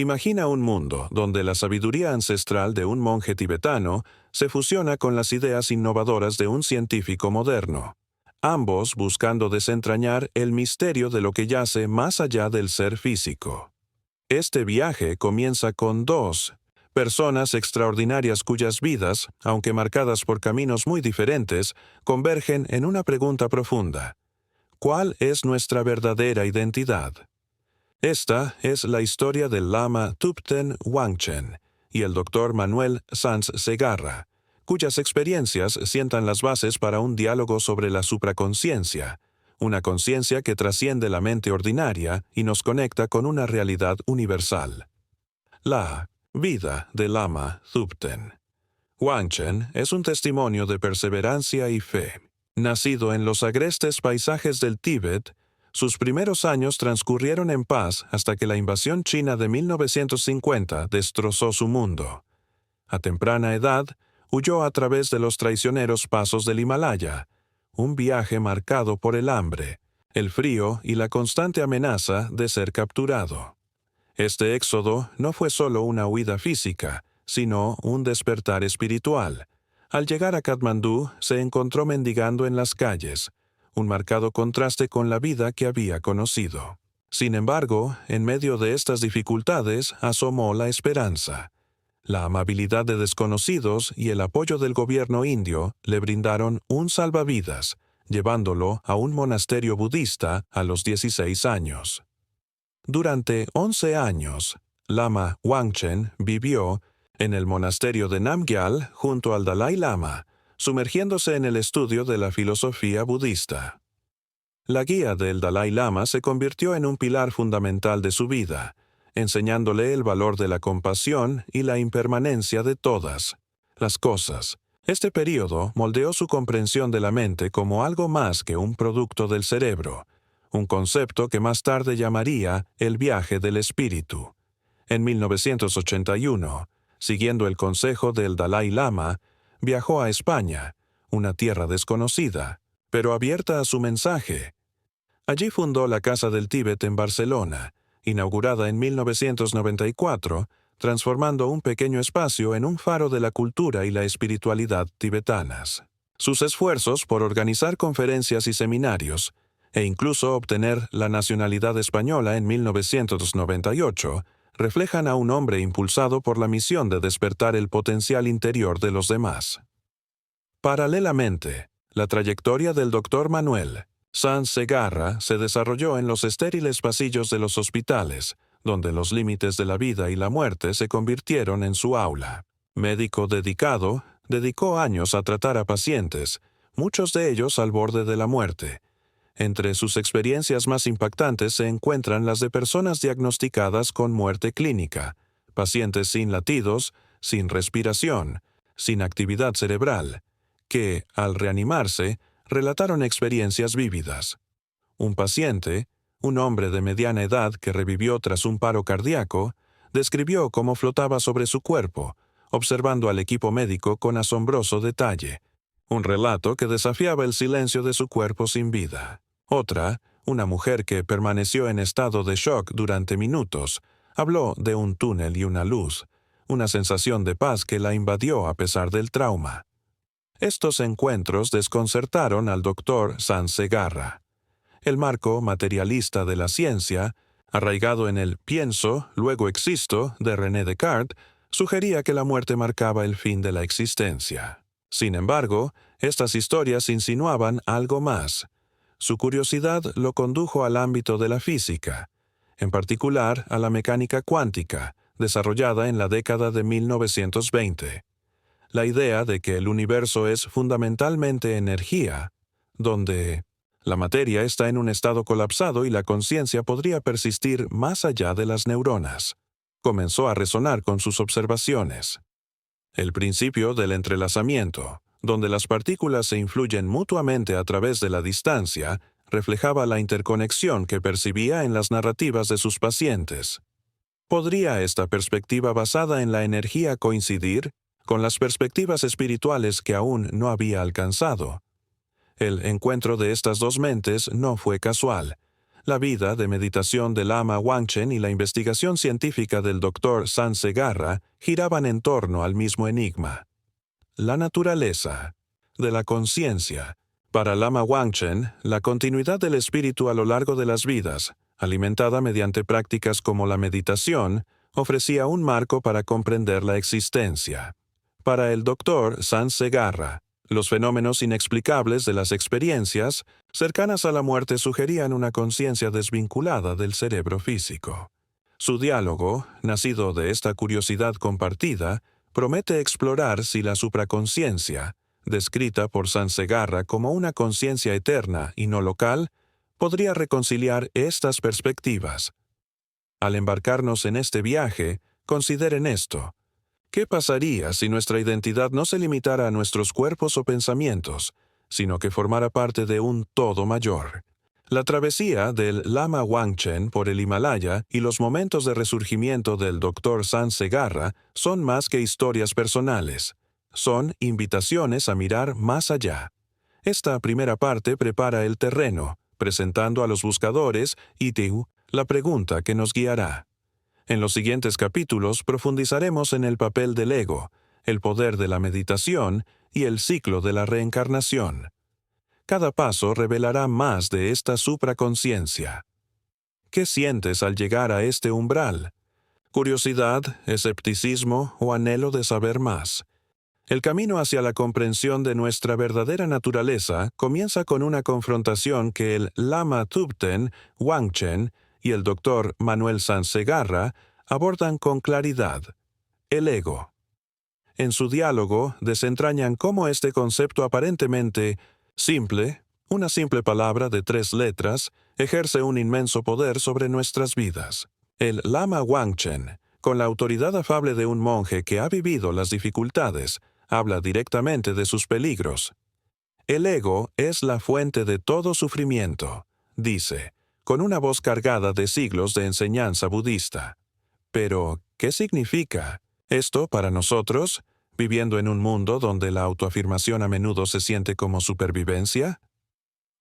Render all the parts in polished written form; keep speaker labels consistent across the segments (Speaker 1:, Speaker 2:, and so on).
Speaker 1: Imagina un mundo donde la sabiduría ancestral de un monje tibetano se fusiona con las ideas innovadoras de un científico moderno, ambos buscando desentrañar el misterio de lo que yace más allá del ser físico. Este viaje comienza con dos personas extraordinarias cuyas vidas, aunque marcadas por caminos muy diferentes, convergen en una pregunta profunda. ¿Cuál es nuestra verdadera identidad? Esta es la historia del lama Thupten Wangchen y el Dr. Manuel Sanz Segarra, cuyas experiencias sientan las bases para un diálogo sobre la supraconciencia, una conciencia que trasciende la mente ordinaria y nos conecta con una realidad universal. La vida del lama Thupten Wangchen es un testimonio de perseverancia y fe. Nacido en los agrestes paisajes del Tíbet, sus primeros años transcurrieron en paz hasta que la invasión china de 1950 destrozó su mundo. A temprana edad, huyó a través de los traicioneros pasos del Himalaya, un viaje marcado por el hambre, el frío y la constante amenaza de ser capturado. Este éxodo no fue solo una huida física, sino un despertar espiritual. Al llegar a Katmandú, se encontró mendigando en las calles, un marcado contraste con la vida que había conocido. Sin embargo, en medio de estas dificultades asomó la esperanza. La amabilidad de desconocidos y el apoyo del gobierno indio le brindaron un salvavidas, llevándolo a un monasterio budista a los 16 años. Durante 11 años, Lama Wangchen vivió en el monasterio de Namgyal junto al Dalai Lama, sumergiéndose en el estudio de la filosofía budista. La guía del Dalai Lama se convirtió en un pilar fundamental de su vida, enseñándole el valor de la compasión y la impermanencia de todas las cosas. Este período moldeó su comprensión de la mente como algo más que un producto del cerebro, un concepto que más tarde llamaría el viaje del espíritu. En 1981, siguiendo el consejo del Dalai Lama, viajó a España, una tierra desconocida, pero abierta a su mensaje. Allí fundó la Casa del Tíbet en Barcelona, inaugurada en 1994, transformando un pequeño espacio en un faro de la cultura y la espiritualidad tibetanas. Sus esfuerzos por organizar conferencias y seminarios, e incluso obtener la nacionalidad española en 1998, reflejan a un hombre impulsado por la misión de despertar el potencial interior de los demás. Paralelamente, la trayectoria del Dr. Manuel Sanz Segarra se desarrolló en los estériles pasillos de los hospitales, donde los límites de la vida y la muerte se convirtieron en su aula. Médico dedicado, dedicó años a tratar a pacientes, muchos de ellos al borde de la muerte. Entre sus experiencias más impactantes se encuentran las de personas diagnosticadas con muerte clínica, pacientes sin latidos, sin respiración, sin actividad cerebral, que, al reanimarse, relataron experiencias vívidas. Un paciente, un hombre de mediana edad que revivió tras un paro cardíaco, describió cómo flotaba sobre su cuerpo, observando al equipo médico con asombroso detalle, un relato que desafiaba el silencio de su cuerpo sin vida. Otra, una mujer que permaneció en estado de shock durante minutos, habló de un túnel y una luz, una sensación de paz que la invadió a pesar del trauma. Estos encuentros desconcertaron al Dr. Sanz Segarra. El marco materialista de la ciencia, arraigado en el pienso, luego existo de René Descartes, sugería que la muerte marcaba el fin de la existencia. Sin embargo, estas historias insinuaban algo más. Su curiosidad lo condujo al ámbito de la física, en particular a la mecánica cuántica, desarrollada en la década de 1920. La idea de que el universo es fundamentalmente energía, donde la materia está en un estado colapsado y la conciencia podría persistir más allá de las neuronas, comenzó a resonar con sus observaciones. El principio del entrelazamiento, donde las partículas se influyen mutuamente a través de la distancia, reflejaba la interconexión que percibía en las narrativas de sus pacientes. ¿Podría esta perspectiva basada en la energía coincidir con las perspectivas espirituales que aún no había alcanzado? El encuentro de estas dos mentes no fue casual. La vida de meditación del Lama Wangchen y la investigación científica del Dr. San Segarra giraban en torno al mismo enigma. La naturaleza de la conciencia. Para Lama Wangchen, la continuidad del espíritu a lo largo de las vidas, alimentada mediante prácticas como la meditación, ofrecía un marco para comprender la existencia. Para el Dr. San Segarra, los fenómenos inexplicables de las experiencias cercanas a la muerte sugerían una conciencia desvinculada del cerebro físico. Su diálogo, nacido de esta curiosidad compartida, promete explorar si la supraconciencia, descrita por San Segarra como una conciencia eterna y no local, podría reconciliar estas perspectivas. Al embarcarnos en este viaje, consideren esto. ¿Qué pasaría si nuestra identidad no se limitara a nuestros cuerpos o pensamientos, sino que formara parte de un todo mayor? La travesía del Lama Wangchen por el Himalaya y los momentos de resurgimiento del Dr. San Segarra son más que historias personales. Son invitaciones a mirar más allá. Esta primera parte prepara el terreno, presentando a los buscadores la pregunta que nos guiará. En los siguientes capítulos profundizaremos en el papel del ego, el poder de la meditación y el ciclo de la reencarnación. Cada paso revelará más de esta supraconciencia. ¿Qué sientes al llegar a este umbral? ¿Curiosidad, escepticismo o anhelo de saber más? El camino hacia la comprensión de nuestra verdadera naturaleza comienza con una confrontación que el Lama Thubten Wangchen y el Dr. Manuel San Segarra abordan con claridad. El ego. En su diálogo desentrañan cómo este concepto aparentemente simple, una simple palabra de 3 letras, ejerce un inmenso poder sobre nuestras vidas. El Lama Wangchen, con la autoridad afable de un monje que ha vivido las dificultades, habla directamente de sus peligros. El ego es la fuente de todo sufrimiento, dice, con una voz cargada de siglos de enseñanza budista. Pero, ¿qué significa esto para nosotros, viviendo en un mundo donde la autoafirmación a menudo se siente como supervivencia?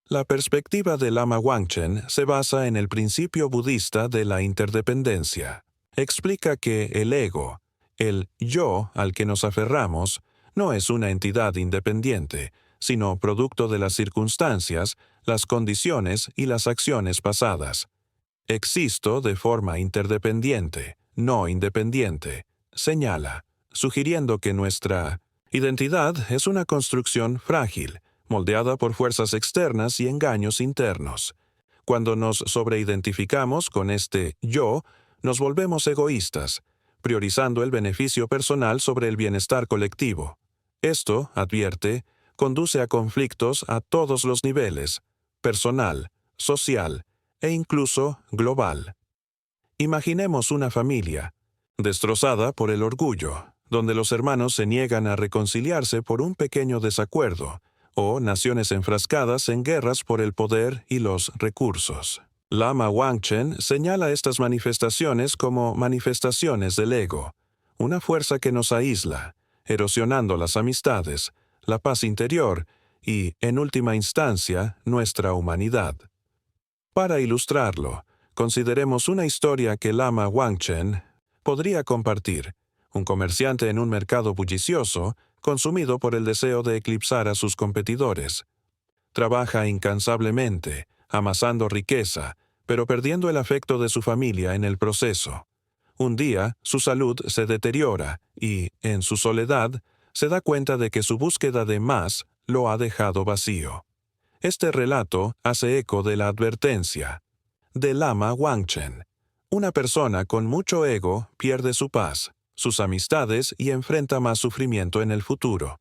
Speaker 1: La perspectiva del Lama Wangchen se basa en el principio budista de la interdependencia. Explica que el ego, el yo al que nos aferramos, no es una entidad independiente, sino producto de las circunstancias, las condiciones y las acciones pasadas. Existo de forma interdependiente, no independiente, señala, sugiriendo que nuestra identidad es una construcción frágil, moldeada por fuerzas externas y engaños internos. Cuando nos sobreidentificamos con este yo, nos volvemos egoístas, priorizando el beneficio personal sobre el bienestar colectivo. Esto, advierte, conduce a conflictos a todos los niveles, personal, social e incluso global. Imaginemos una familia, destrozada por el orgullo, donde los hermanos se niegan a reconciliarse por un pequeño desacuerdo, o naciones enfrascadas en guerras por el poder y los recursos. Lama Wangchen señala estas manifestaciones como manifestaciones del ego, una fuerza que nos aísla, erosionando las amistades, la paz interior y, en última instancia, nuestra humanidad. Para ilustrarlo, consideremos una historia que Lama Wangchen podría compartir. Un comerciante en un mercado bullicioso, consumido por el deseo de eclipsar a sus competidores. Trabaja incansablemente, amasando riqueza, pero perdiendo el afecto de su familia en el proceso. Un día, su salud se deteriora y, en su soledad, se da cuenta de que su búsqueda de más lo ha dejado vacío. Este relato hace eco de la advertencia de Lama Wangchen. Una persona con mucho ego pierde su paz, sus amistades y enfrenta más sufrimiento en el futuro.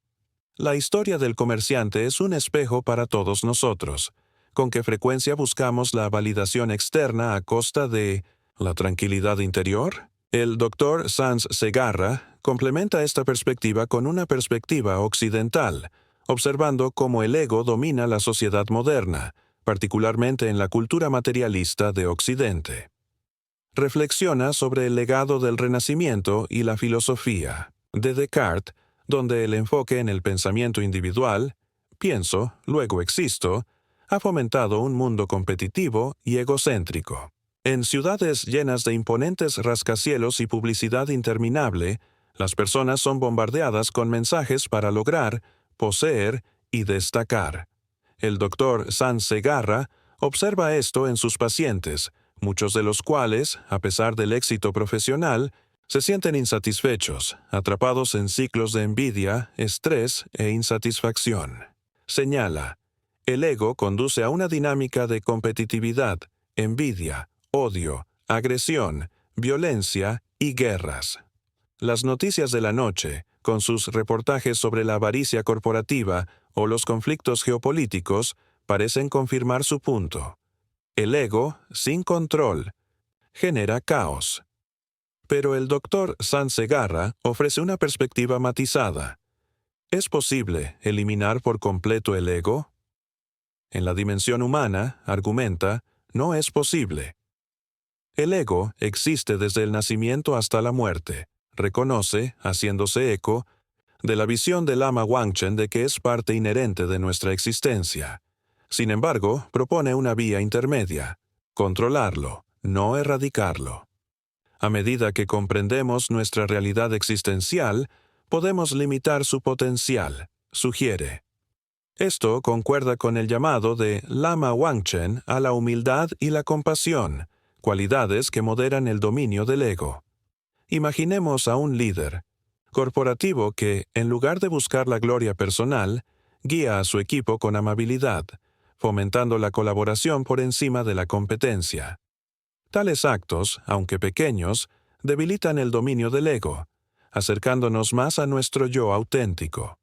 Speaker 1: La historia del comerciante es un espejo para todos nosotros. ¿Con qué frecuencia buscamos la validación externa a costa de la tranquilidad interior? El Dr. San Segarra complementa esta perspectiva con una perspectiva occidental, observando cómo el ego domina la sociedad moderna, particularmente en la cultura materialista de Occidente. Reflexiona sobre el legado del Renacimiento y la filosofía de Descartes, donde el enfoque en el pensamiento individual, pienso, luego existo, ha fomentado un mundo competitivo y egocéntrico. En ciudades llenas de imponentes rascacielos y publicidad interminable, las personas son bombardeadas con mensajes para lograr, poseer y destacar. El doctor Sanz Segarra observa esto en sus pacientes, muchos de los cuales, a pesar del éxito profesional, se sienten insatisfechos, atrapados en ciclos de envidia, estrés e insatisfacción. Señala, el ego conduce a una dinámica de competitividad, envidia, odio, agresión, violencia y guerras. Las noticias de la noche, con sus reportajes sobre la avaricia corporativa o los conflictos geopolíticos, parecen confirmar su punto. El ego, sin control, genera caos. Pero el doctor Sanz Segarra ofrece una perspectiva matizada. ¿Es posible eliminar por completo el ego? En la dimensión humana, argumenta, no es posible. El ego existe desde el nacimiento hasta la muerte. Reconoce, haciéndose eco, de la visión del Lama Wangchen de que es parte inherente de nuestra existencia. Sin embargo, propone una vía intermedia: controlarlo, no erradicarlo. A medida que comprendemos nuestra realidad existencial, podemos limitar su potencial, sugiere. Esto concuerda con el llamado de Lama Wangchen a la humildad y la compasión, cualidades que moderan el dominio del ego. Imaginemos a un líder corporativo que, en lugar de buscar la gloria personal, guía a su equipo con amabilidad, fomentando la colaboración por encima de la competencia. Tales actos, aunque pequeños, debilitan el dominio del ego, acercándonos más a nuestro yo auténtico.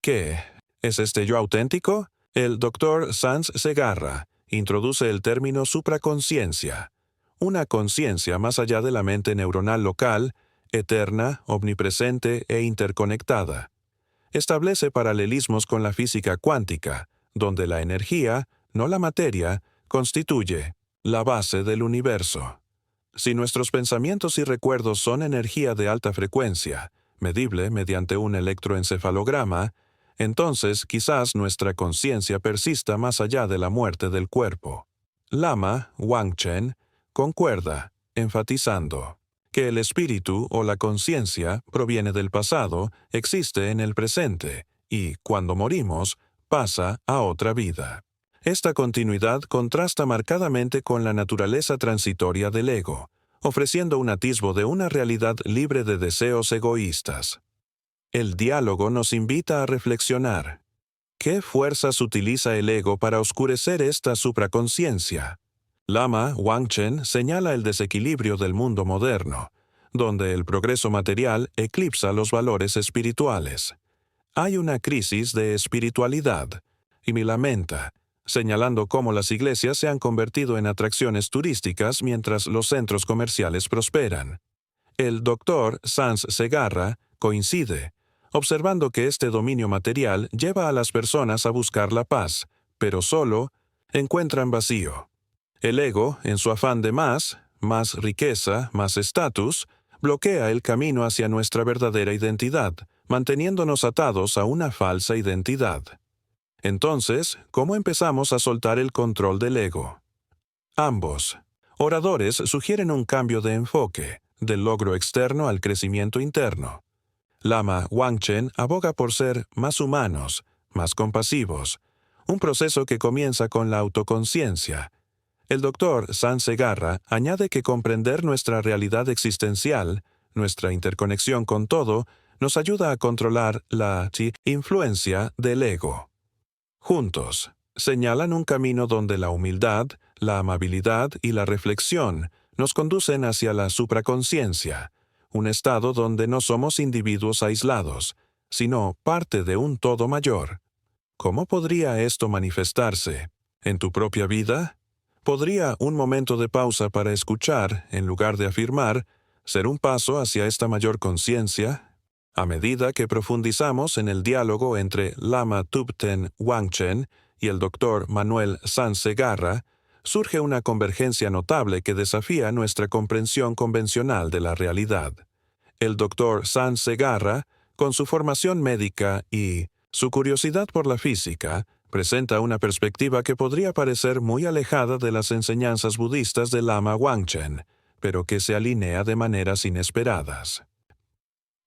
Speaker 1: ¿Qué es este yo auténtico? El doctor Sanz Segarra introduce el término supraconciencia, una conciencia más allá de la mente neuronal local, eterna, omnipresente e interconectada. Establece paralelismos con la física cuántica, donde la energía, no la materia, constituye la base del universo. Si nuestros pensamientos y recuerdos son energía de alta frecuencia, medible mediante un electroencefalograma, entonces quizás nuestra conciencia persista más allá de la muerte del cuerpo. Lama Wangchen concuerda, enfatizando que el espíritu o la conciencia proviene del pasado, existe en el presente y, cuando morimos, pasa a otra vida. Esta continuidad contrasta marcadamente con la naturaleza transitoria del ego, ofreciendo un atisbo de una realidad libre de deseos egoístas. El diálogo nos invita a reflexionar. ¿Qué fuerzas utiliza el ego para oscurecer esta supraconciencia? Lama Wangchen señala el desequilibrio del mundo moderno, donde el progreso material eclipsa los valores espirituales. Hay una crisis de espiritualidad, y me lamenta, señalando cómo las iglesias se han convertido en atracciones turísticas mientras los centros comerciales prosperan. El doctor Sanz Segarra coincide, observando que este dominio material lleva a las personas a buscar la paz, pero solo encuentran vacío. El ego, en su afán de más riqueza, más estatus, bloquea el camino hacia nuestra verdadera identidad, manteniéndonos atados a una falsa identidad. Entonces, ¿cómo empezamos a soltar el control del ego? Ambos oradores sugieren un cambio de enfoque, del logro externo al crecimiento interno. Lama Wangchen aboga por ser más humanos, más compasivos, un proceso que comienza con la autoconciencia. El doctor Sanz Segarra añade que comprender nuestra realidad existencial, nuestra interconexión con todo, nos ayuda a controlar la influencia del ego. Juntos, señalan un camino donde la humildad, la amabilidad y la reflexión nos conducen hacia la supraconciencia, un estado donde no somos individuos aislados, sino parte de un todo mayor. ¿Cómo podría esto manifestarse? ¿En tu propia vida? ¿Podría un momento de pausa para escuchar, en lugar de afirmar, ser un paso hacia esta mayor conciencia? A medida que profundizamos en el diálogo entre Lama Thubten Wangchen y el doctor Manuel Sanz Segarra, surge una convergencia notable que desafía nuestra comprensión convencional de la realidad. El doctor Sanz Segarra, con su formación médica y su curiosidad por la física, Presenta una perspectiva que podría parecer muy alejada de las enseñanzas budistas del Lama Wangchen, pero que se alinea de maneras inesperadas.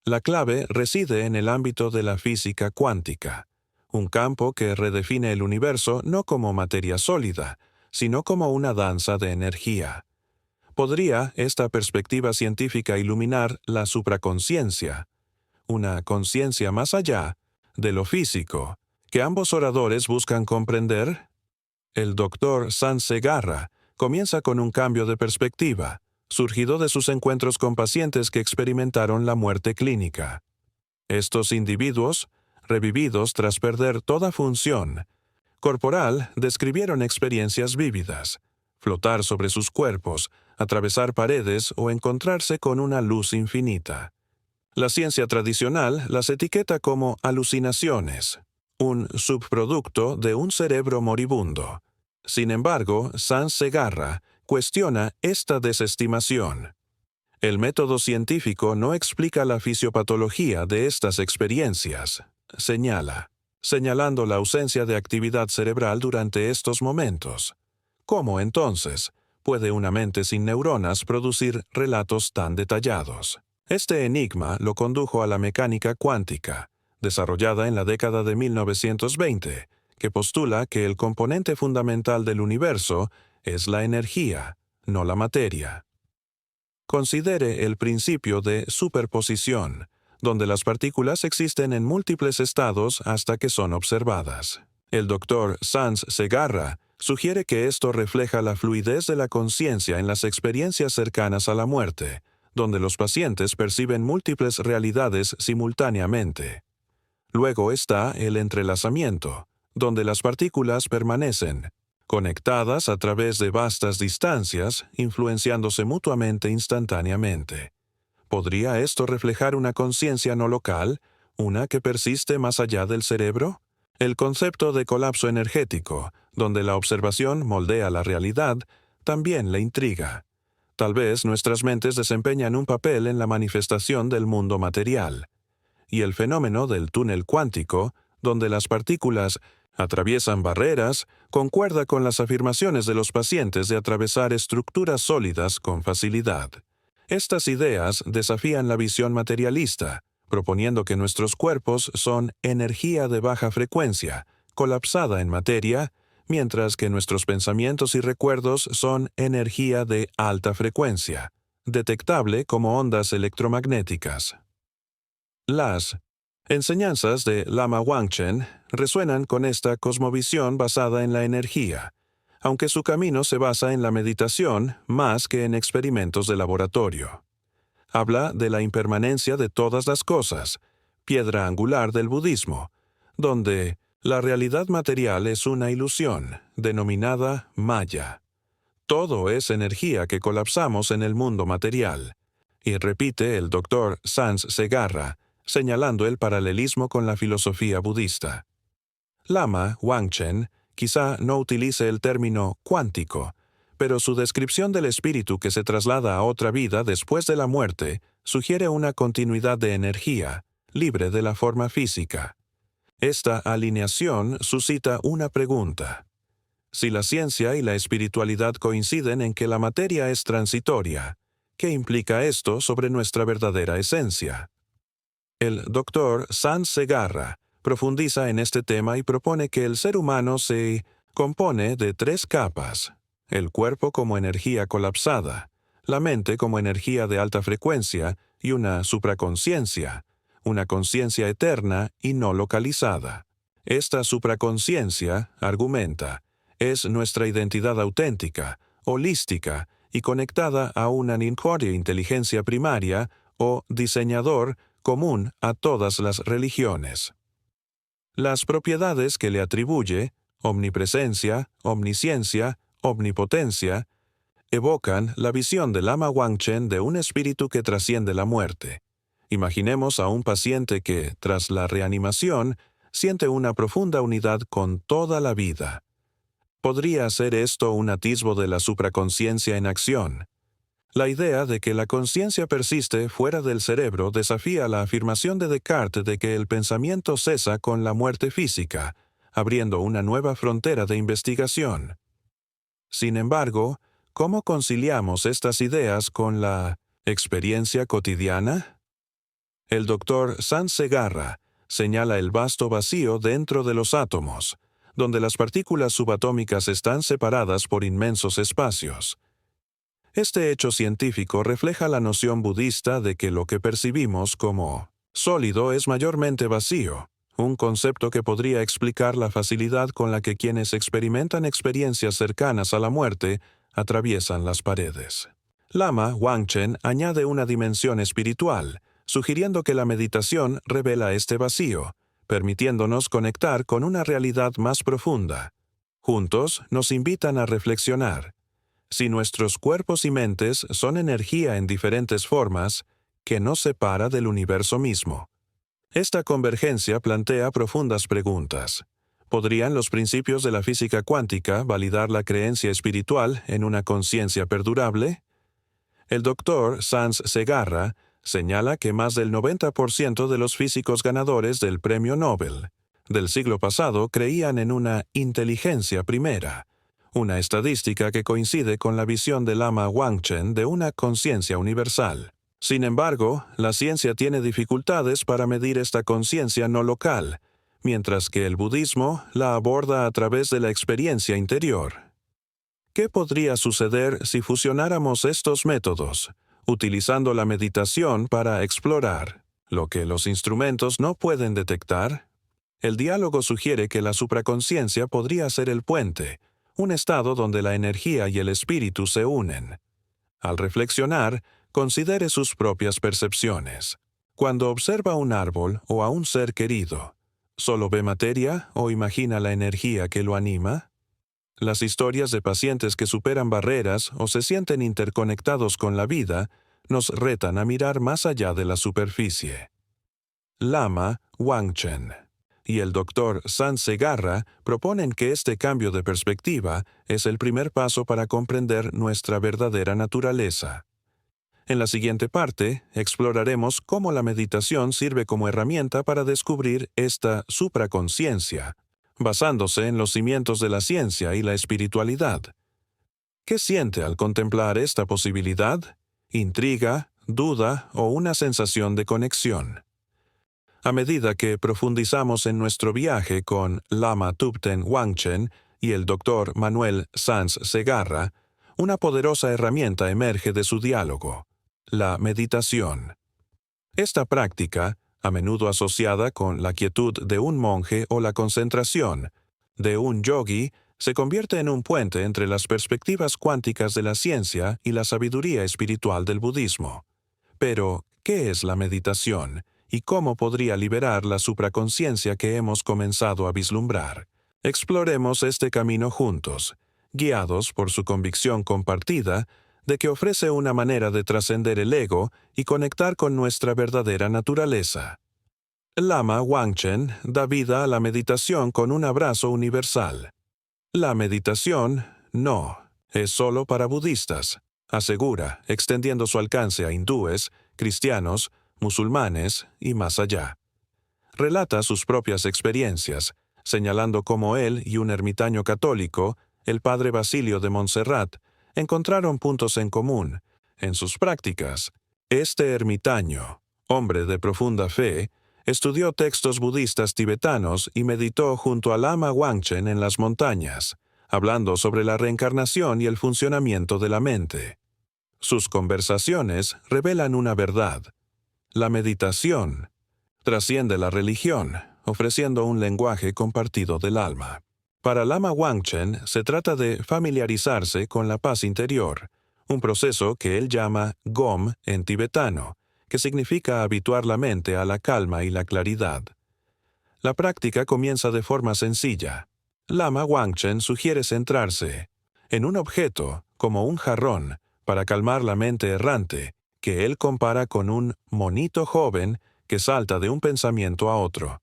Speaker 1: La clave reside en el ámbito de la física cuántica, un campo que redefine el universo no como materia sólida, sino como una danza de energía. ¿Podría esta perspectiva científica iluminar la supraconsciencia, una conciencia más allá de lo físico, que ambos oradores buscan comprender? El Dr. Sanz Segarra comienza con un cambio de perspectiva, surgido de sus encuentros con pacientes que experimentaron la muerte clínica. Estos individuos, revividos tras perder toda función corporal, describieron experiencias vívidas: flotar sobre sus cuerpos, atravesar paredes o encontrarse con una luz infinita. La ciencia tradicional las etiqueta como alucinaciones, un subproducto de un cerebro moribundo. Sin embargo, Sanz Segarra cuestiona esta desestimación. El método científico no explica la fisiopatología de estas experiencias, señalando la ausencia de actividad cerebral durante estos momentos. ¿Cómo, entonces, puede una mente sin neuronas producir relatos tan detallados? Este enigma lo condujo a la mecánica cuántica, desarrollada en la década de 1920, que postula que el componente fundamental del universo es la energía, no la materia. Considere el principio de superposición, donde las partículas existen en múltiples estados hasta que son observadas. El Dr. Sanz Segarra sugiere que esto refleja la fluidez de la conciencia en las experiencias cercanas a la muerte, donde los pacientes perciben múltiples realidades simultáneamente. Luego está el entrelazamiento, donde las partículas permanecen conectadas a través de vastas distancias, influenciándose mutuamente instantáneamente. ¿Podría esto reflejar una conciencia no local, una que persiste más allá del cerebro? El concepto de colapso energético, donde la observación moldea la realidad, también le intriga. Tal vez nuestras mentes desempeñan un papel en la manifestación del mundo material. Y el fenómeno del túnel cuántico, donde las partículas atraviesan barreras, concuerda con las afirmaciones de los pacientes de atravesar estructuras sólidas con facilidad. Estas ideas desafían la visión materialista, proponiendo que nuestros cuerpos son energía de baja frecuencia, colapsada en materia, mientras que nuestros pensamientos y recuerdos son energía de alta frecuencia, detectable como ondas electromagnéticas. Las enseñanzas de Lama Wangchen resuenan con esta cosmovisión basada en la energía, aunque su camino se basa en la meditación más que en experimentos de laboratorio. Habla de la impermanencia de todas las cosas, piedra angular del budismo, donde la realidad material es una ilusión, denominada Maya. Todo es energía que colapsamos en el mundo material. Y repite el Dr. Sanz Segarra, señalando el paralelismo con la filosofía budista. Lama Wangchen quizá no utilice el término cuántico, pero su descripción del espíritu que se traslada a otra vida después de la muerte sugiere una continuidad de energía, libre de la forma física. Esta alineación suscita una pregunta. Si la ciencia y la espiritualidad coinciden en que la materia es transitoria, ¿qué implica esto sobre nuestra verdadera esencia? El Dr. Sanz Segarra profundiza en este tema y propone que el ser humano se compone de 3 capas: el cuerpo como energía colapsada, la mente como energía de alta frecuencia y una supraconsciencia, una conciencia eterna y no localizada. Esta supraconsciencia, argumenta, es nuestra identidad auténtica, holística y conectada a una nincoria inteligencia primaria o diseñador común a todas las religiones. Las propiedades que le atribuye, omnipresencia, omnisciencia, omnipotencia, evocan la visión del Lama Wangchen de un espíritu que trasciende la muerte. Imaginemos a un paciente que, tras la reanimación, siente una profunda unidad con toda la vida. ¿Podría ser esto un atisbo de la supraconsciencia en acción? La idea de que la conciencia persiste fuera del cerebro desafía la afirmación de Descartes de que el pensamiento cesa con la muerte física, abriendo una nueva frontera de investigación. Sin embargo, ¿cómo conciliamos estas ideas con la experiencia cotidiana? El Dr. Sanz Segarra señala el vasto vacío dentro de los átomos, donde las partículas subatómicas están separadas por inmensos espacios. Este hecho científico refleja la noción budista de que lo que percibimos como sólido es mayormente vacío, un concepto que podría explicar la facilidad con la que quienes experimentan experiencias cercanas a la muerte atraviesan las paredes. Lama Wangchen añade una dimensión espiritual, sugiriendo que la meditación revela este vacío, permitiéndonos conectar con una realidad más profunda. Juntos nos invitan a reflexionar. Si nuestros cuerpos y mentes son energía en diferentes formas, ¿qué nos separa del universo mismo? Esta convergencia plantea profundas preguntas. ¿Podrían los principios de la física cuántica validar la creencia espiritual en una conciencia perdurable? El Dr. Sanz Segarra señala que más del 90% de los físicos ganadores del Premio Nobel del siglo pasado creían en una inteligencia primera, una estadística que coincide con la visión de Lama Wangchen de una conciencia universal. Sin embargo, la ciencia tiene dificultades para medir esta conciencia no local, mientras que el budismo la aborda a través de la experiencia interior. ¿Qué podría suceder si fusionáramos estos métodos, utilizando la meditación para explorar lo que los instrumentos no pueden detectar? El diálogo sugiere que la supraconsciencia podría ser el puente, un estado donde la energía y el espíritu se unen. Al reflexionar, considere sus propias percepciones. Cuando observa un árbol o a un ser querido, ¿solo ve materia o imagina la energía que lo anima? Las historias de pacientes que superan barreras o se sienten interconectados con la vida nos retan a mirar más allá de la superficie. Lama Wangchen y el Dr. Sanz Segarra proponen que este cambio de perspectiva es el primer paso para comprender nuestra verdadera naturaleza. En la siguiente parte, exploraremos cómo la meditación sirve como herramienta para descubrir esta supraconsciencia, basándose en los cimientos de la ciencia y la espiritualidad. ¿Qué siente al contemplar esta posibilidad? ¿Intriga, duda o una sensación de conexión? A medida que profundizamos en nuestro viaje con Lama Thubten Wangchen y el Dr. Manuel Sanz Segarra, una poderosa herramienta emerge de su diálogo: la meditación. Esta práctica, a menudo asociada con la quietud de un monje o la concentración de un yogi, se convierte en un puente entre las perspectivas cuánticas de la ciencia y la sabiduría espiritual del budismo. Pero, ¿qué es la meditación? ¿Y cómo podría liberar la supraconsciencia que hemos comenzado a vislumbrar? Exploremos este camino juntos, guiados por su convicción compartida de que ofrece una manera de trascender el ego y conectar con nuestra verdadera naturaleza. Lama Wangchen da vida a la meditación con un abrazo universal. La meditación no es solo para budistas, asegura, extendiendo su alcance a hindúes, cristianos, musulmanes y más allá. Relata sus propias experiencias, señalando cómo él y un ermitaño católico, el padre Basilio de Montserrat, encontraron puntos en común en sus prácticas. Este ermitaño, hombre de profunda fe, estudió textos budistas tibetanos y meditó junto a Lama Wangchen en las montañas, hablando sobre la reencarnación y el funcionamiento de la mente. Sus conversaciones revelan una verdad. La meditación trasciende la religión, ofreciendo un lenguaje compartido del alma. Para Lama Wangchen se trata de familiarizarse con la paz interior, un proceso que él llama Gom en tibetano, que significa habituar la mente a la calma y la claridad. La práctica comienza de forma sencilla. Lama Wangchen sugiere centrarse en un objeto, como un jarrón, para calmar la mente errante, que él compara con un monito joven que salta de un pensamiento a otro.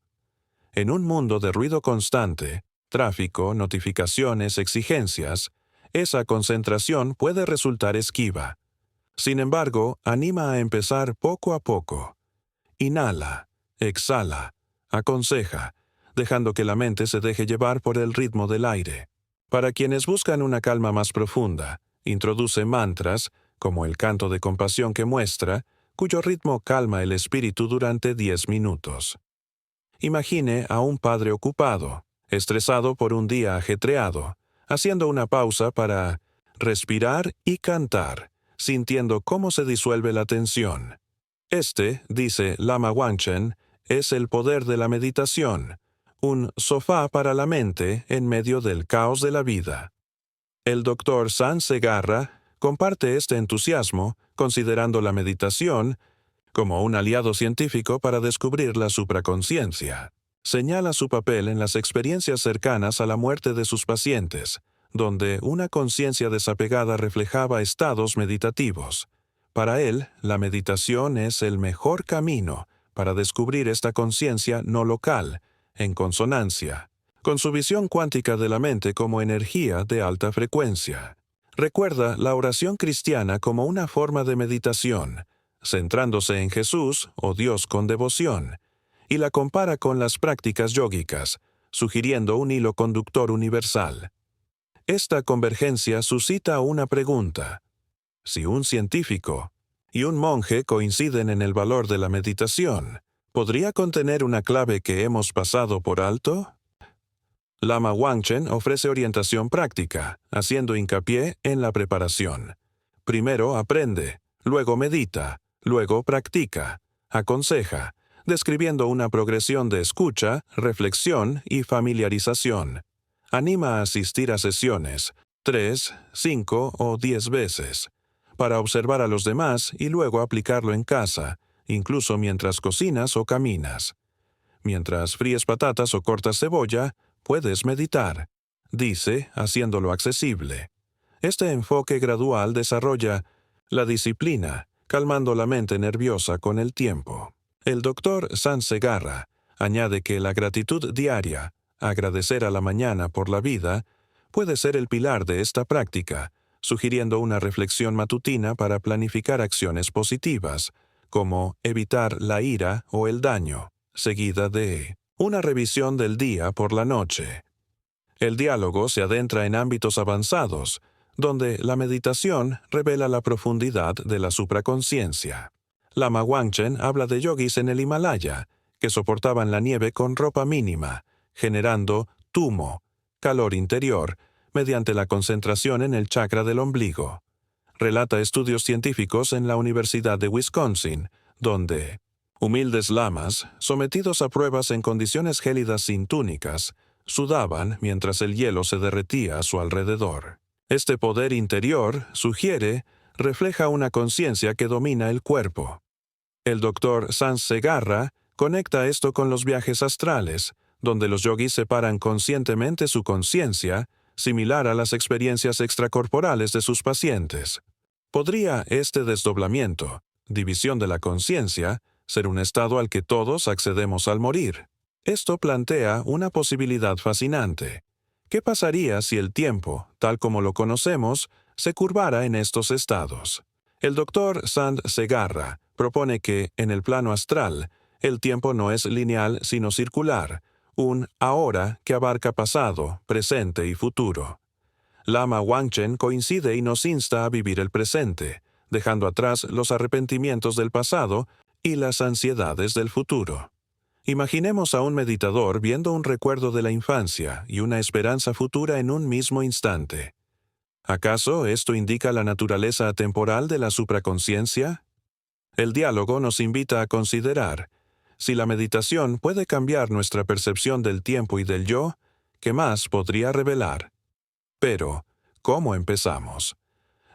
Speaker 1: En un mundo de ruido constante, tráfico, notificaciones, exigencias, esa concentración puede resultar esquiva. Sin embargo, anima a empezar poco a poco. Inhala, exhala, aconseja, dejando que la mente se deje llevar por el ritmo del aire. Para quienes buscan una calma más profunda, introduce mantras, como el canto de compasión que muestra, cuyo ritmo calma el espíritu durante 10 minutos. Imagine a un padre ocupado, estresado por un día ajetreado, haciendo una pausa para respirar y cantar, sintiendo cómo se disuelve la tensión. Este, dice Lama Wangchen, es el poder de la meditación, un sofá para la mente en medio del caos de la vida. El Dr. San Segarra comparte este entusiasmo, considerando la meditación como un aliado científico para descubrir la supraconsciencia. Señala su papel en las experiencias cercanas a la muerte de sus pacientes, donde una conciencia desapegada reflejaba estados meditativos. Para él, la meditación es el mejor camino para descubrir esta conciencia no local, en consonancia, con su visión cuántica de la mente como energía de alta frecuencia. Recuerda la oración cristiana como una forma de meditación, centrándose en Jesús o Dios con devoción, y la compara con las prácticas yógicas, sugiriendo un hilo conductor universal. Esta convergencia suscita una pregunta. Si un científico y un monje coinciden en el valor de la meditación, ¿podría contener una clave que hemos pasado por alto? Lama Wangchen ofrece orientación práctica, haciendo hincapié en la preparación. Primero aprende, luego medita, luego practica, aconseja, describiendo una progresión de escucha, reflexión y familiarización. Anima a asistir a sesiones, 3, 5 o 10 veces, para observar a los demás y luego aplicarlo en casa, incluso mientras cocinas o caminas. Mientras fríes patatas o cortas cebolla, puedes meditar, dice, haciéndolo accesible. Este enfoque gradual desarrolla la disciplina, calmando la mente nerviosa con el tiempo. El Dr. San Segarra añade que la gratitud diaria, agradecer a la mañana por la vida, puede ser el pilar de esta práctica, sugiriendo una reflexión matutina para planificar acciones positivas, como evitar la ira o el daño, seguida de una revisión del día por la noche. El diálogo se adentra en ámbitos avanzados, donde la meditación revela la profundidad de la supraconsciencia. Lama Wangchen habla de yogis en el Himalaya, que soportaban la nieve con ropa mínima, generando tumo, calor interior, mediante la concentración en el chakra del ombligo. Relata estudios científicos en la Universidad de Wisconsin, donde humildes lamas, sometidos a pruebas en condiciones gélidas sin túnicas, sudaban mientras el hielo se derretía a su alrededor. Este poder interior, sugiere, refleja una conciencia que domina el cuerpo. El Dr. San Segarra conecta esto con los viajes astrales, donde los yogis separan conscientemente su conciencia, similar a las experiencias extracorporales de sus pacientes. ¿Podría este desdoblamiento, división de la conciencia, ser un estado al que todos accedemos al morir? Esto plantea una posibilidad fascinante. ¿Qué pasaría si el tiempo, tal como lo conocemos, se curvara en estos estados? El Dr. Sant Segarra propone que, en el plano astral, el tiempo no es lineal sino circular, un ahora que abarca pasado, presente y futuro. Lama Wangchen coincide y nos insta a vivir el presente, dejando atrás los arrepentimientos del pasado y las ansiedades del futuro. Imaginemos a un meditador viendo un recuerdo de la infancia y una esperanza futura en un mismo instante. ¿Acaso esto indica la naturaleza atemporal de la supraconsciencia? El diálogo nos invita a considerar, si la meditación puede cambiar nuestra percepción del tiempo y del yo, ¿qué más podría revelar? Pero, ¿cómo empezamos?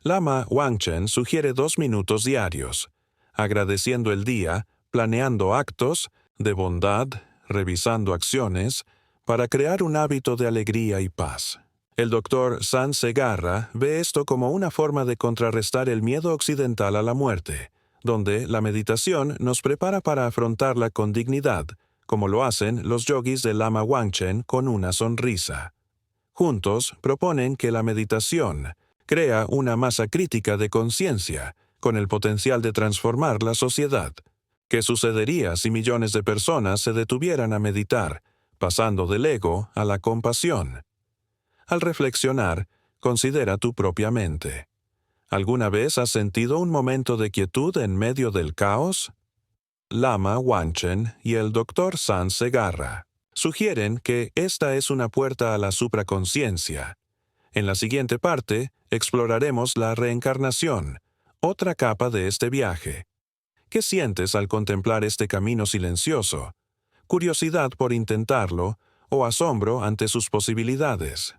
Speaker 1: Lama Wangchen sugiere 2 minutos diarios, agradeciendo el día, planeando actos de bondad, revisando acciones, para crear un hábito de alegría y paz. El Dr. San Segarra ve esto como una forma de contrarrestar el miedo occidental a la muerte, donde la meditación nos prepara para afrontarla con dignidad, como lo hacen los yogis de Lama Wangchen con una sonrisa. Juntos proponen que la meditación crea una masa crítica de conciencia, con el potencial de transformar la sociedad. ¿Qué sucedería si millones de personas se detuvieran a meditar, pasando del ego a la compasión. Al reflexionar, considera tu propia mente. ¿Alguna vez has sentido un momento de quietud en medio del caos? Lama Wangchen y el Dr. Sanz Segarra sugieren que esta es una puerta a la supraconciencia. En la siguiente parte, exploraremos la reencarnación, otra capa de este viaje. ¿Qué sientes al contemplar este camino silencioso? ¿Curiosidad por intentarlo o asombro ante sus posibilidades?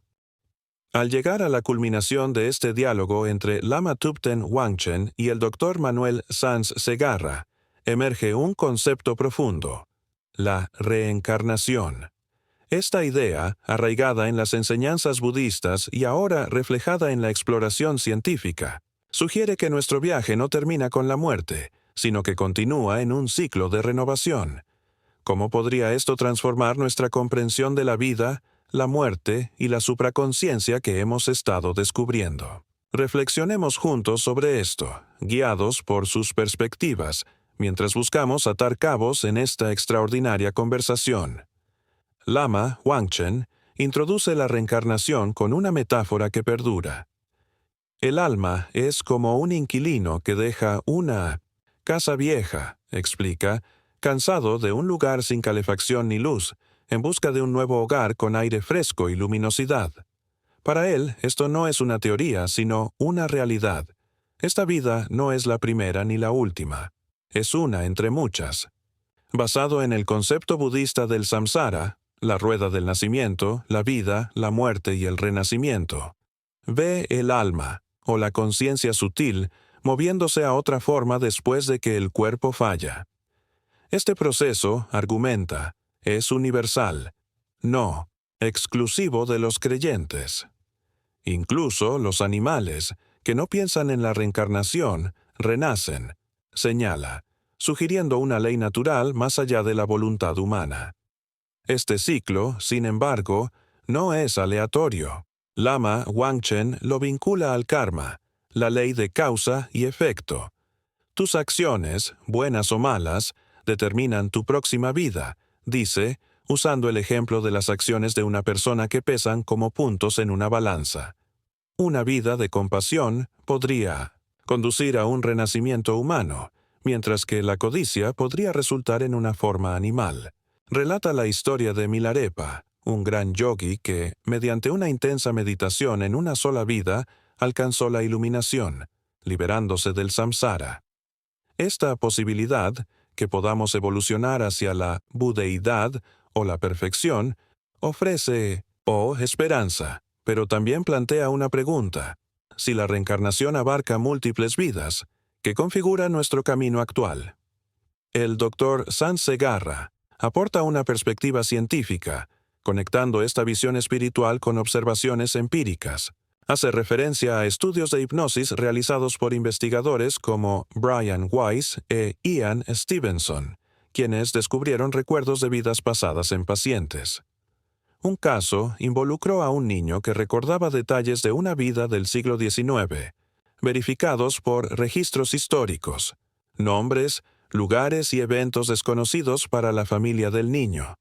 Speaker 1: Al llegar a la culminación de este diálogo entre Lama Thubten Wangchen y el Dr. Manuel Sanz Segarra, emerge un concepto profundo: la reencarnación. Esta idea, arraigada en las enseñanzas budistas y ahora reflejada en la exploración científica, sugiere que nuestro viaje no termina con la muerte, sino que continúa en un ciclo de renovación. ¿Cómo podría esto transformar nuestra comprensión de la vida, la muerte y la supraconciencia que hemos estado descubriendo? Reflexionemos juntos sobre esto, guiados por sus perspectivas, mientras buscamos atar cabos en esta extraordinaria conversación. Lama Wangchen introduce la reencarnación con una metáfora que perdura. El alma es como un inquilino que deja una casa vieja, explica, cansado de un lugar sin calefacción ni luz, en busca de un nuevo hogar con aire fresco y luminosidad. Para él, esto no es una teoría, sino una realidad. Esta vida no es la primera ni la última. Es una entre muchas. Basado en el concepto budista del samsara, la rueda del nacimiento, la vida, la muerte y el renacimiento, ve el alma, o la conciencia sutil, moviéndose a otra forma después de que el cuerpo falla. Este proceso, argumenta, es universal, no exclusivo de los creyentes. Incluso los animales, que no piensan en la reencarnación, renacen, señala, sugiriendo una ley natural más allá de la voluntad humana. Este ciclo, sin embargo, no es aleatorio. Lama Wangchen lo vincula al karma, la ley de causa y efecto. Tus acciones, buenas o malas, determinan tu próxima vida, dice, usando el ejemplo de las acciones de una persona que pesan como puntos en una balanza. Una vida de compasión podría conducir a un renacimiento humano, mientras que la codicia podría resultar en una forma animal. Relata la historia de Milarepa, un gran yogi que, mediante una intensa meditación en una sola vida, alcanzó la iluminación, liberándose del samsara. Esta posibilidad, que podamos evolucionar hacia la budeidad o la perfección, ofrece esperanza, pero también plantea una pregunta. Si la reencarnación abarca múltiples vidas, ¿qué configura nuestro camino actual? El Dr. Sanz Segarra aporta una perspectiva científica, conectando esta visión espiritual con observaciones empíricas. Hace referencia a estudios de hipnosis realizados por investigadores como Brian Weiss e Ian Stevenson, quienes descubrieron recuerdos de vidas pasadas en pacientes. Un caso involucró a un niño que recordaba detalles de una vida del siglo XIX, verificados por registros históricos, nombres, lugares y eventos desconocidos para la familia del niño.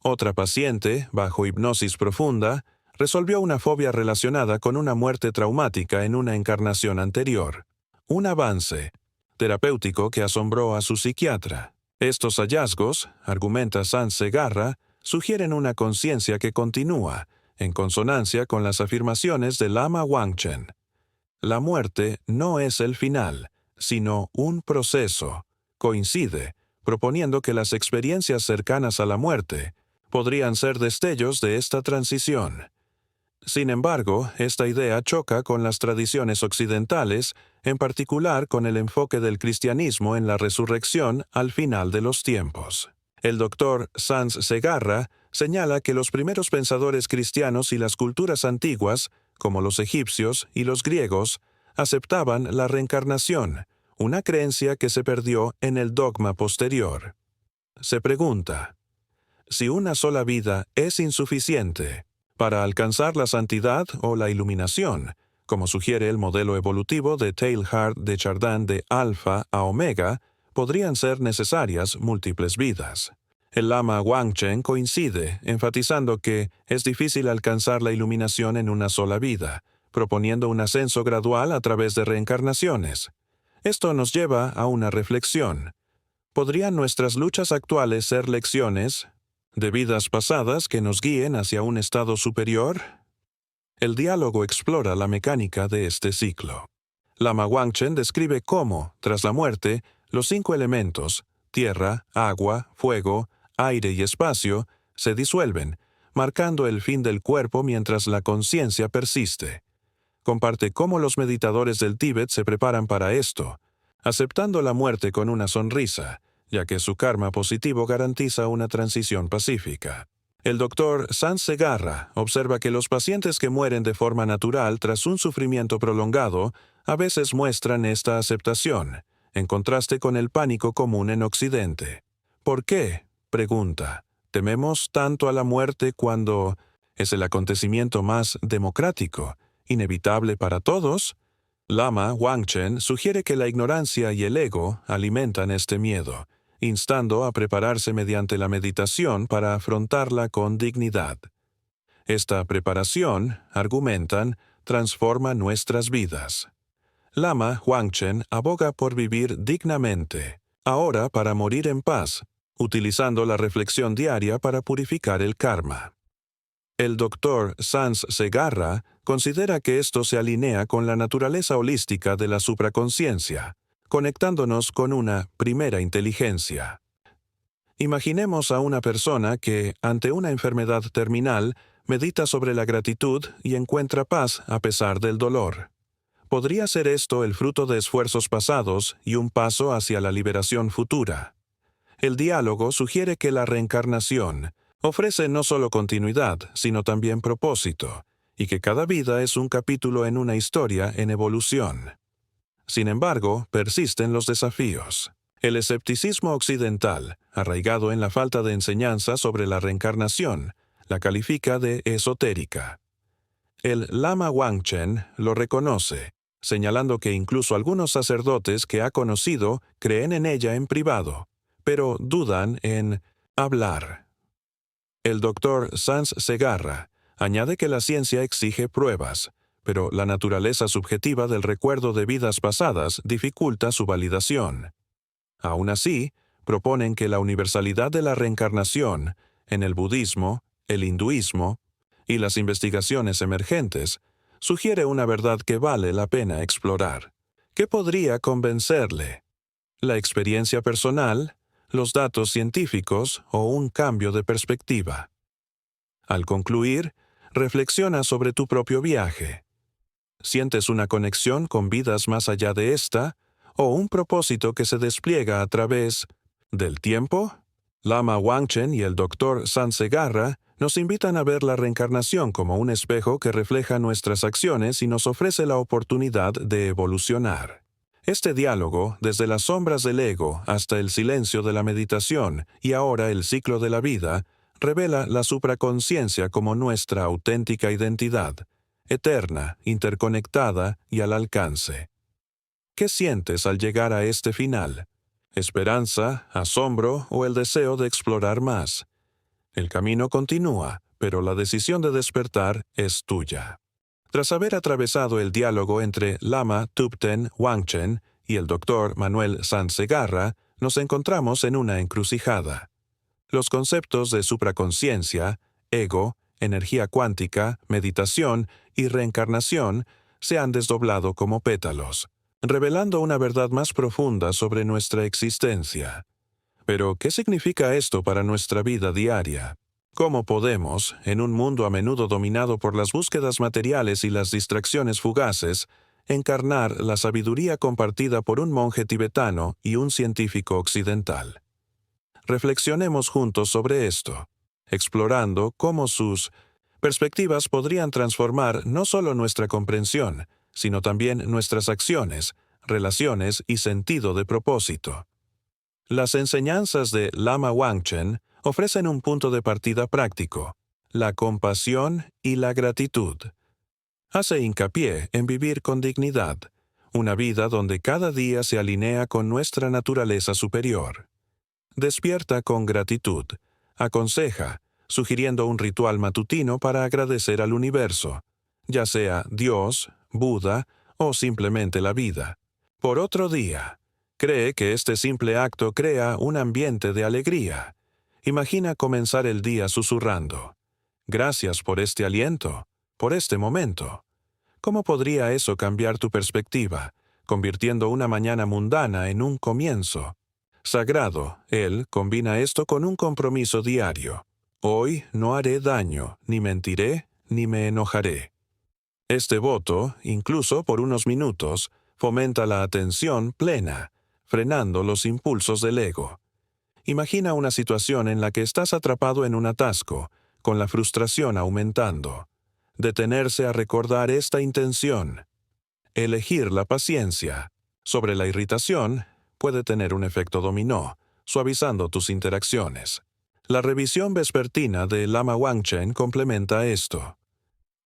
Speaker 1: Otra paciente, bajo hipnosis profunda, resolvió una fobia relacionada con una muerte traumática en una encarnación anterior. Un avance terapéutico que asombró a su psiquiatra. Estos hallazgos, argumenta Sanz Segarra, sugieren una conciencia que continúa, en consonancia con las afirmaciones de Lama Wangchen. La muerte no es el final, sino un proceso. Coincide, proponiendo que las experiencias cercanas a la muerte podrían ser destellos de esta transición. Sin embargo, esta idea choca con las tradiciones occidentales, en particular con el enfoque del cristianismo en la resurrección al final de los tiempos. El Dr. Sanz Segarra señala que los primeros pensadores cristianos y las culturas antiguas, como los egipcios y los griegos, aceptaban la reencarnación, una creencia que se perdió en el dogma posterior. Se pregunta, si una sola vida es insuficiente para alcanzar la santidad o la iluminación, como sugiere el modelo evolutivo de Teilhard de Chardin de alfa a omega, podrían ser necesarias múltiples vidas. El lama Wangchen coincide, enfatizando que es difícil alcanzar la iluminación en una sola vida, proponiendo un ascenso gradual a través de reencarnaciones. Esto nos lleva a una reflexión. ¿Podrían nuestras luchas actuales ser lecciones de vidas pasadas que nos guíen hacia un estado superior? El diálogo explora la mecánica de este ciclo. Lama Wangchen describe cómo, tras la muerte, los 5 elementos, tierra, agua, fuego, aire y espacio, se disuelven, marcando el fin del cuerpo mientras la conciencia persiste. Comparte cómo los meditadores del Tíbet se preparan para esto, aceptando la muerte con una sonrisa, ya que su karma positivo garantiza una transición pacífica. El doctor Sanz Segarra observa que los pacientes que mueren de forma natural tras un sufrimiento prolongado a veces muestran esta aceptación, en contraste con el pánico común en Occidente. ¿Por qué?, pregunta. ¿Tememos tanto a la muerte cuando es el acontecimiento más democrático, inevitable para todos? Lama Wangchen sugiere que la ignorancia y el ego alimentan este miedo, instando a prepararse mediante la meditación para afrontarla con dignidad. Esta preparación, argumentan, transforma nuestras vidas. Lama Wangchen aboga por vivir dignamente, ahora para morir en paz, utilizando la reflexión diaria para purificar el karma. El doctor Sanz Segarra considera que esto se alinea con la naturaleza holística de la supraconciencia, conectándonos con una primera inteligencia. Imaginemos a una persona que, ante una enfermedad terminal, medita sobre la gratitud y encuentra paz a pesar del dolor. ¿Podría ser esto el fruto de esfuerzos pasados y un paso hacia la liberación futura? El diálogo sugiere que la reencarnación ofrece no solo continuidad, sino también propósito, y que cada vida es un capítulo en una historia en evolución. Sin embargo, persisten los desafíos. El escepticismo occidental, arraigado en la falta de enseñanza sobre la reencarnación, la califica de esotérica. El Lama Wangchen lo reconoce, señalando que incluso algunos sacerdotes que ha conocido creen en ella en privado, pero dudan en hablar. El doctor Sanz Segarra añade que la ciencia exige pruebas, pero la naturaleza subjetiva del recuerdo de vidas pasadas dificulta su validación. Aún así, proponen que la universalidad de la reencarnación, en el budismo, el hinduismo y las investigaciones emergentes, sugiere una verdad que vale la pena explorar. ¿Qué podría convencerle? ¿La experiencia personal, los datos científicos o un cambio de perspectiva? Al concluir, reflexiona sobre tu propio viaje. ¿Sientes una conexión con vidas más allá de esta, o un propósito que se despliega a través del tiempo? Lama Wangchen y el doctor Sanz Segarra nos invitan a ver la reencarnación como un espejo que refleja nuestras acciones y nos ofrece la oportunidad de evolucionar. Este diálogo, desde las sombras del ego hasta el silencio de la meditación y ahora el ciclo de la vida, revela la supraconciencia como nuestra auténtica identidad, eterna, interconectada y al alcance. ¿Qué sientes al llegar a este final? ¿Esperanza, asombro o el deseo de explorar más? El camino continúa, pero la decisión de despertar es tuya. Tras haber atravesado el diálogo entre Lama Thubten Wangchen y el doctor Manuel Sanz Segarra, nos encontramos en una encrucijada. Los conceptos de supraconciencia, ego, energía cuántica, meditación y reencarnación se han desdoblado como pétalos, revelando una verdad más profunda sobre nuestra existencia. Pero, ¿qué significa esto para nuestra vida diaria? ¿Cómo podemos, en un mundo a menudo dominado por las búsquedas materiales y las distracciones fugaces, encarnar la sabiduría compartida por un monje tibetano y un científico occidental? Reflexionemos juntos sobre esto, explorando cómo sus perspectivas podrían transformar no solo nuestra comprensión, sino también nuestras acciones, relaciones y sentido de propósito. Las enseñanzas de Lama Wangchen ofrecen un punto de partida práctico, la compasión y la gratitud. Hace hincapié en vivir con dignidad, una vida donde cada día se alinea con nuestra naturaleza superior. Despierta con gratitud. Aconseja, sugiriendo un ritual matutino para agradecer al universo, ya sea Dios, Buda o simplemente la vida. Por otro día, cree que este simple acto crea un ambiente de alegría. Imagina comenzar el día susurrando: gracias por este aliento, por este momento. ¿Cómo podría eso cambiar tu perspectiva, convirtiendo una mañana mundana en un comienzo sagrado? Él combina esto con un compromiso diario. Hoy no haré daño, ni mentiré, ni me enojaré. Este voto, incluso por unos minutos, fomenta la atención plena, frenando los impulsos del ego. Imagina una situación en la que estás atrapado en un atasco, con la frustración aumentando. Detenerse a recordar esta intención. Elegir la paciencia sobre la irritación puede tener un efecto dominó, suavizando tus interacciones. La revisión vespertina de Lama Wangchen complementa esto.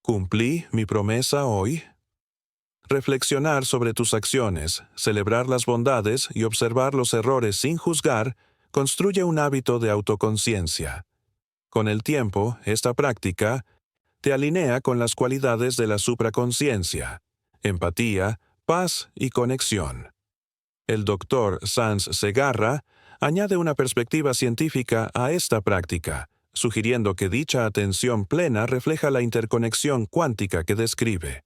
Speaker 1: ¿Cumplí mi promesa hoy? Reflexionar sobre tus acciones, celebrar las bondades y observar los errores sin juzgar construye un hábito de autoconciencia. Con el tiempo, esta práctica te alinea con las cualidades de la supraconciencia: empatía, paz y conexión. El Dr. Sanz Segarra añade una perspectiva científica a esta práctica, sugiriendo que dicha atención plena refleja la interconexión cuántica que describe.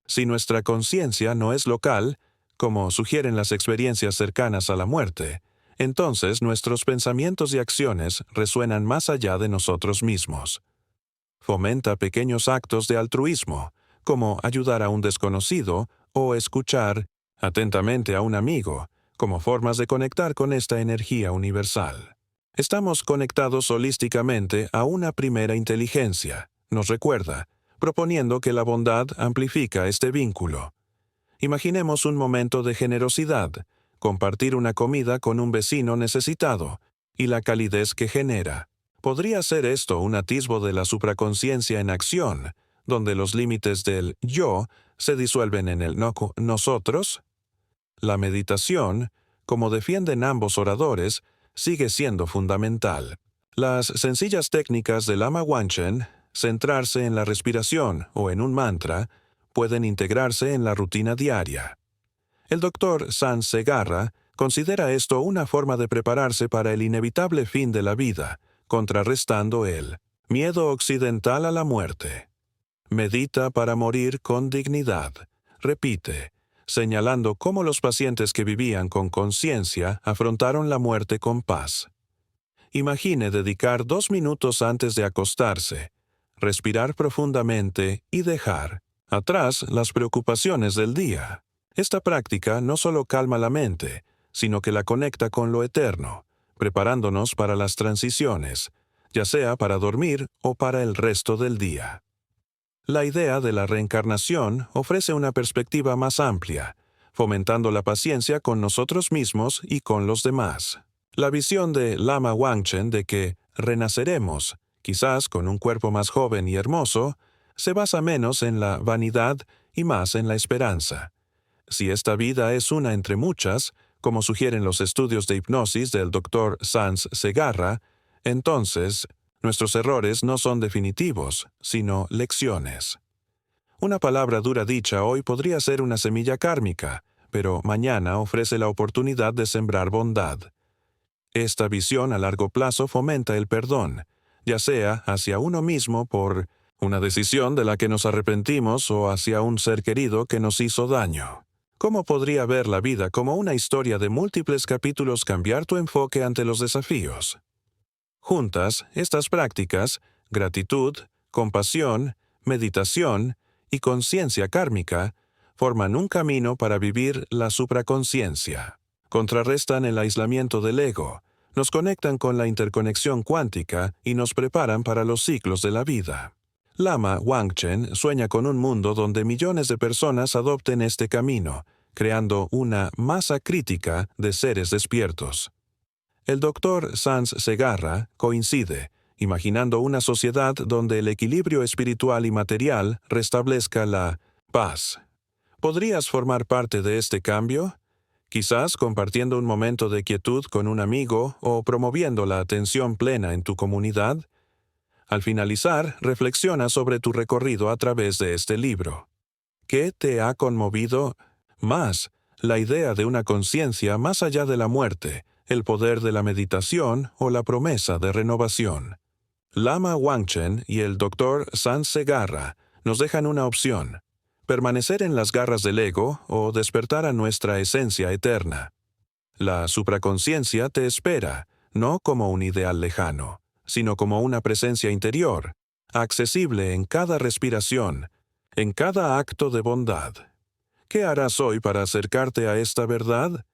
Speaker 1: Si nuestra conciencia no es local, como sugieren las experiencias cercanas a la muerte, entonces nuestros pensamientos y acciones resuenan más allá de nosotros mismos. Fomenta pequeños actos de altruismo, como ayudar a un desconocido o escuchar atentamente a un amigo, como formas de conectar con esta energía universal. Estamos conectados holísticamente a una primera inteligencia, nos recuerda, proponiendo que la bondad amplifica este vínculo. Imaginemos un momento de generosidad, compartir una comida con un vecino necesitado, y la calidez que genera. ¿Podría ser esto un atisbo de la supraconciencia en acción, donde los límites del yo se disuelven en el nosotros? La meditación, como defienden ambos oradores, sigue siendo fundamental. Las sencillas técnicas del Lama Wangchen, centrarse en la respiración o en un mantra, pueden integrarse en la rutina diaria. El Dr. Sanz Segarra considera esto una forma de prepararse para el inevitable fin de la vida, contrarrestando el miedo occidental a la muerte. Medita para morir con dignidad. Repite, señalando cómo los pacientes que vivían con conciencia afrontaron la muerte con paz. Imagine dedicar 2 minutos antes de acostarse, respirar profundamente y dejar atrás las preocupaciones del día. Esta práctica no solo calma la mente, sino que la conecta con lo eterno, preparándonos para las transiciones, ya sea para dormir o para el resto del día. La idea de la reencarnación ofrece una perspectiva más amplia, fomentando la paciencia con nosotros mismos y con los demás. La visión de Lama Wangchen de que renaceremos, quizás con un cuerpo más joven y hermoso, se basa menos en la vanidad y más en la esperanza. Si esta vida es una entre muchas, como sugieren los estudios de hipnosis del Dr. Sanz Segarra, entonces nuestros errores no son definitivos, sino lecciones. Una palabra dura dicha hoy podría ser una semilla kármica, pero mañana ofrece la oportunidad de sembrar bondad. Esta visión a largo plazo fomenta el perdón, ya sea hacia uno mismo por una decisión de la que nos arrepentimos o hacia un ser querido que nos hizo daño. ¿Cómo podría ver la vida como una historia de múltiples capítulos cambiar tu enfoque ante los desafíos? Juntas, estas prácticas, gratitud, compasión, meditación y conciencia kármica, forman un camino para vivir la supraconciencia. Contrarrestan el aislamiento del ego, nos conectan con la interconexión cuántica y nos preparan para los ciclos de la vida. Lama Wangchen sueña con un mundo donde millones de personas adopten este camino, creando una masa crítica de seres despiertos. El Dr. Sanz Segarra coincide, imaginando una sociedad donde el equilibrio espiritual y material restablezca la paz. ¿Podrías formar parte de este cambio? quizás compartiendo un momento de quietud con un amigo o promoviendo la atención plena en tu comunidad. Al finalizar, reflexiona sobre tu recorrido a través de este libro. ¿Qué te ha conmovido más? La idea de una conciencia más allá de la muerte, el poder de la meditación o la promesa de renovación. Lama Wangchen y el Dr. Sans Segarra nos dejan una opción: permanecer en las garras del ego o despertar a nuestra esencia eterna. La supraconciencia te espera, no como un ideal lejano, sino como una presencia interior, accesible en cada respiración, en cada acto de bondad. ¿Qué harás hoy para acercarte a esta verdad?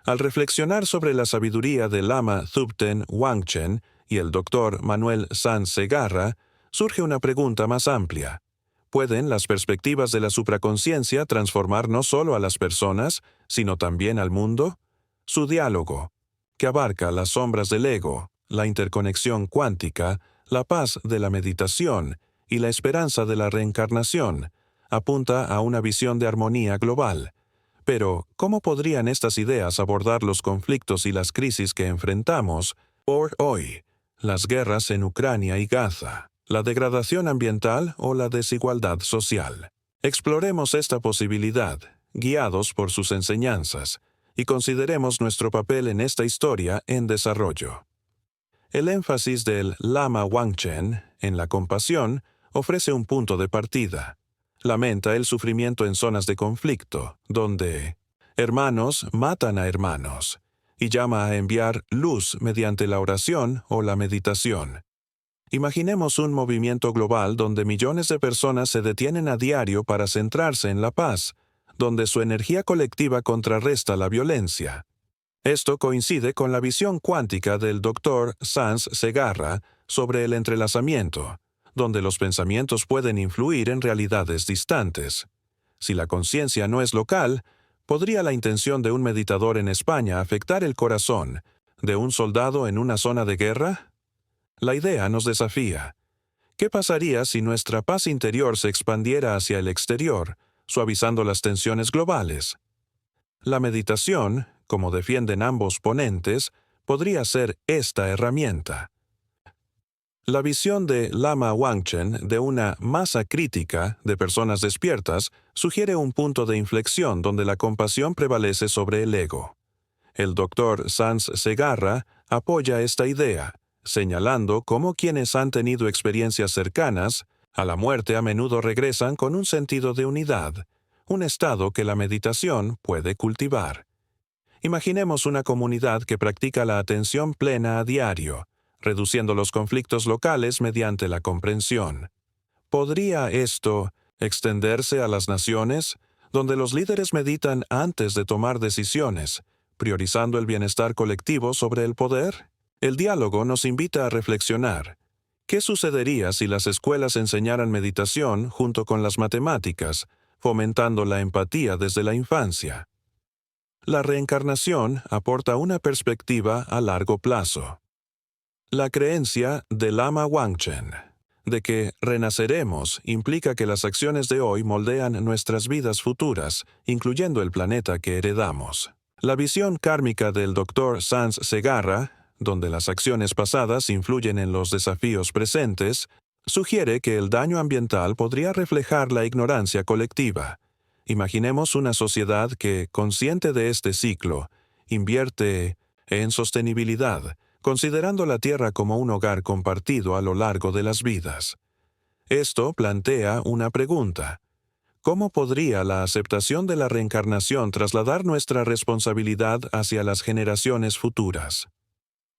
Speaker 1: Al reflexionar sobre la sabiduría del Lama Thubten Wangchen y el Dr. Manuel Sanz Segarra, surge una pregunta más amplia. ¿Pueden las perspectivas de la supraconciencia transformar no solo a las personas, sino también al mundo? Su diálogo, que abarca las sombras del ego, la interconexión cuántica, la paz de la meditación y la esperanza de la reencarnación, apunta a una visión de armonía global. Pero, ¿cómo podrían estas ideas abordar los conflictos y las crisis que enfrentamos por hoy? Las guerras en Ucrania y Gaza, la degradación ambiental o la desigualdad social. Exploremos esta posibilidad, guiados por sus enseñanzas, y consideremos nuestro papel en esta historia en desarrollo. El énfasis del Lama Wangchen en la compasión ofrece un punto de partida. Lamenta el sufrimiento en zonas de conflicto, donde hermanos matan a hermanos, y llama a enviar luz mediante la oración o la meditación. Imaginemos un movimiento global donde millones de personas se detienen a diario para centrarse en la paz, donde su energía colectiva contrarresta la violencia. Esto coincide con la visión cuántica del Dr. Sanz Segarra sobre el entrelazamiento, donde los pensamientos pueden influir en realidades distantes. Si la conciencia no es local, ¿podría la intención de un meditador en España afectar el corazón de un soldado en una zona de guerra? La idea nos desafía. ¿Qué pasaría si nuestra paz interior se expandiera hacia el exterior, suavizando las tensiones globales? La meditación, como defienden ambos ponentes, podría ser esta herramienta. La visión de Lama Wangchen de una masa crítica de personas despiertas sugiere un punto de inflexión donde la compasión prevalece sobre el ego. El Dr. Sanz Segarra apoya esta idea, señalando cómo quienes han tenido experiencias cercanas a la muerte a menudo regresan con un sentido de unidad, un estado que la meditación puede cultivar. Imaginemos una comunidad que practica la atención plena a diario, reduciendo los conflictos locales mediante la comprensión. ¿Podría esto extenderse a las naciones, donde los líderes meditan antes de tomar decisiones, priorizando el bienestar colectivo sobre el poder? El diálogo nos invita a reflexionar. ¿Qué sucedería si las escuelas enseñaran meditación junto con las matemáticas, fomentando la empatía desde la infancia? La reencarnación aporta una perspectiva a largo plazo. La creencia del Lama Wangchen de que renaceremos implica que las acciones de hoy moldean nuestras vidas futuras, incluyendo el planeta que heredamos. La visión kármica del Dr. Sanz Segarra, donde las acciones pasadas influyen en los desafíos presentes, sugiere que el daño ambiental podría reflejar la ignorancia colectiva. Imaginemos una sociedad que, consciente de este ciclo, invierte en sostenibilidad, considerando la Tierra como un hogar compartido a lo largo de las vidas. Esto plantea una pregunta. ¿Cómo podría la aceptación de la reencarnación trasladar nuestra responsabilidad hacia las generaciones futuras?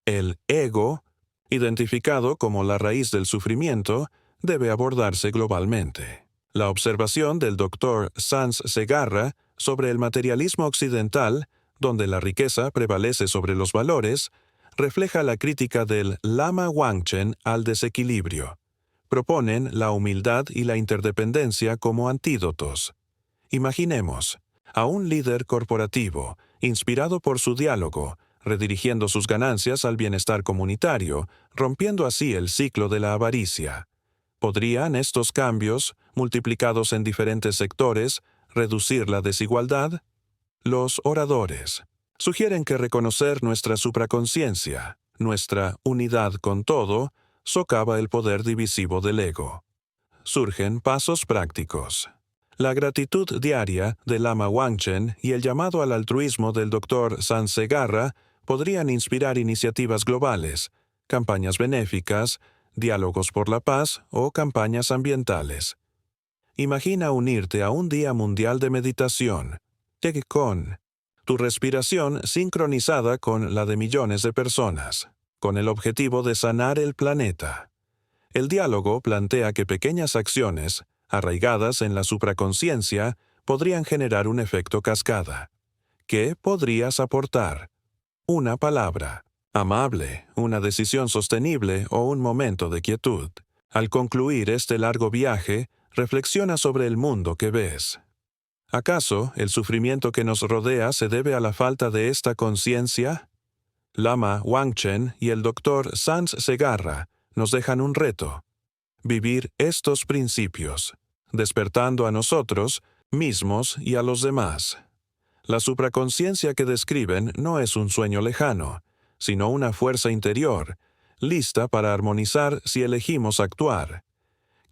Speaker 1: El ego, identificado como la raíz del sufrimiento, debe abordarse globalmente. La observación del Dr. Sanz Segarra sobre el materialismo occidental, donde la riqueza prevalece sobre los valores, refleja la crítica del Lama Wangchen al desequilibrio. Proponen la humildad y la interdependencia como antídotos. Imaginemos a un líder corporativo, inspirado por su diálogo, redirigiendo sus ganancias al bienestar comunitario, rompiendo así el ciclo de la avaricia. ¿Podrían estos cambios, multiplicados en diferentes sectores, reducir la desigualdad? Los oradores sugieren que reconocer nuestra supraconciencia, nuestra unidad con todo, socava el poder divisivo del ego. Surgen pasos prácticos. La gratitud diaria del Lama Wangchen y el llamado al altruismo del Dr. San Segarra podrían inspirar iniciativas globales, campañas benéficas, diálogos por la paz o campañas ambientales. Imagina unirte a un Día Mundial de Meditación, Tegkon, tu respiración sincronizada con la de millones de personas, con el objetivo de sanar el planeta. El diálogo plantea que pequeñas acciones, arraigadas en la supraconciencia, podrían generar un efecto cascada. ¿Qué podrías aportar? Una palabra, amable, una decisión sostenible o un momento de quietud. Al concluir este largo viaje, reflexiona sobre el mundo que ves. ¿Acaso el sufrimiento que nos rodea se debe a la falta de esta conciencia? Lama Wangchen y el Dr. Sans Segarra nos dejan un reto: vivir estos principios, despertando a nosotros mismos y a los demás. La supraconciencia que describen no es un sueño lejano, sino una fuerza interior, lista para armonizar si elegimos actuar.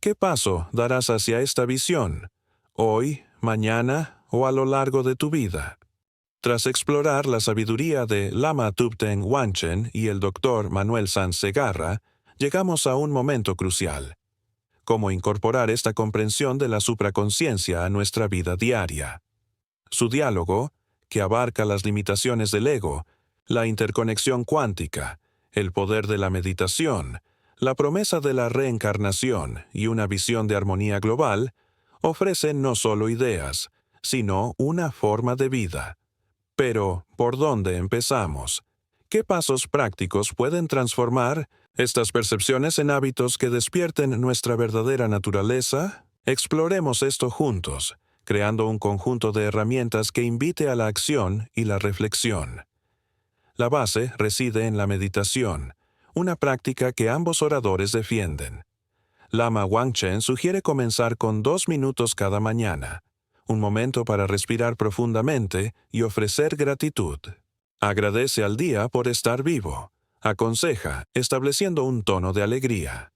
Speaker 1: ¿Qué paso darás hacia esta visión? ¿Hoy, mañana o a lo largo de tu vida? Tras explorar la sabiduría de Lama Thubten Wanchen y el Dr. Manuel Sanz Segarra, llegamos a un momento crucial: cómo incorporar esta comprensión de la supraconciencia a nuestra vida diaria. Su diálogo, que abarca las limitaciones del ego, la interconexión cuántica, el poder de la meditación, la promesa de la reencarnación y una visión de armonía global, ofrece no solo ideas, sino una forma de vida. Pero, ¿por dónde empezamos? ¿Qué pasos prácticos pueden transformar estas percepciones en hábitos que despierten nuestra verdadera naturaleza? Exploremos esto juntos, creando un conjunto de herramientas que invite a la acción y la reflexión. La base reside en la meditación, una práctica que ambos oradores defienden. Lama Wangchen sugiere comenzar con 2 minutos cada mañana, un momento para respirar profundamente y ofrecer gratitud. Agradece al día por estar vivo. Aconseja, estableciendo un tono de alegría.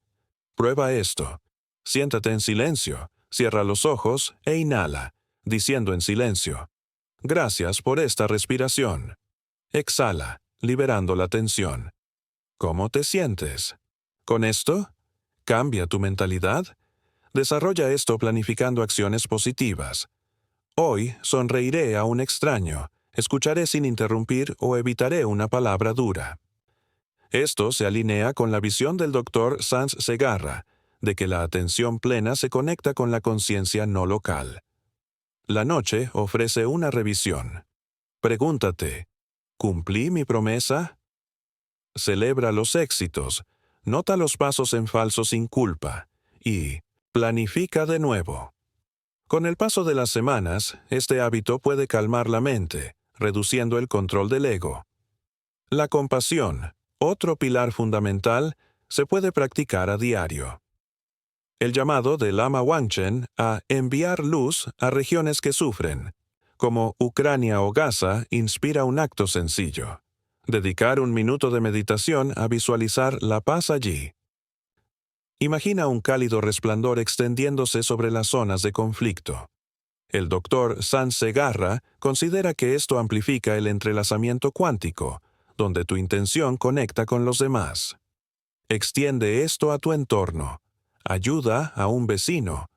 Speaker 1: Prueba esto. Siéntate en silencio, cierra los ojos e inhala, diciendo en silencio: gracias por esta respiración. Exhala, liberando la tensión. ¿Cómo te sientes? ¿Con esto? ¿Cambia tu mentalidad? Desarrolla esto planificando acciones positivas. Hoy sonreiré a un extraño, escucharé sin interrumpir o evitaré una palabra dura. Esto se alinea con la visión del Dr. Sanz Segarra, de que la atención plena se conecta con la conciencia no local. La noche ofrece una revisión. Pregúntate: ¿cumplí mi promesa? Celebra los éxitos, nota los pasos en falso sin culpa y planifica de nuevo. Con el paso de las semanas, este hábito puede calmar la mente, reduciendo el control del ego. La compasión, otro pilar fundamental, se puede practicar a diario. El llamado de Lama Wangchen a enviar luz a regiones que sufren, como Ucrania o Gaza, inspira un acto sencillo: dedicar 1 minuto de meditación a visualizar la paz allí. Imagina un cálido resplandor extendiéndose sobre las zonas de conflicto. El Dr. Sanz Segarra considera que esto amplifica el entrelazamiento cuántico, donde tu intención conecta con los demás. Extiende esto a tu entorno. Ayuda a un vecino.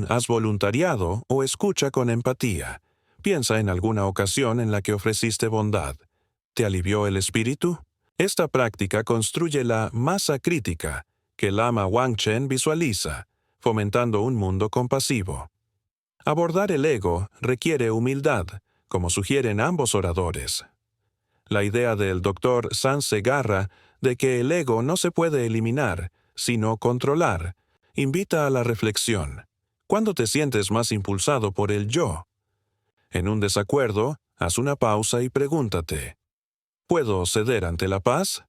Speaker 1: Haz voluntariado o escucha con empatía. Piensa en alguna ocasión en la que ofreciste bondad. ¿Te alivió el espíritu? Esta práctica construye la masa crítica que Lama Wangchen visualiza, fomentando un mundo compasivo. Abordar el ego requiere humildad, como sugieren ambos oradores. La idea del Dr. Sanz Segarra de que el ego no se puede eliminar, sino controlar, invita a la reflexión. ¿Cuándo te sientes más impulsado por el yo? En un desacuerdo, haz una pausa y pregúntate: ¿puedo ceder ante la paz?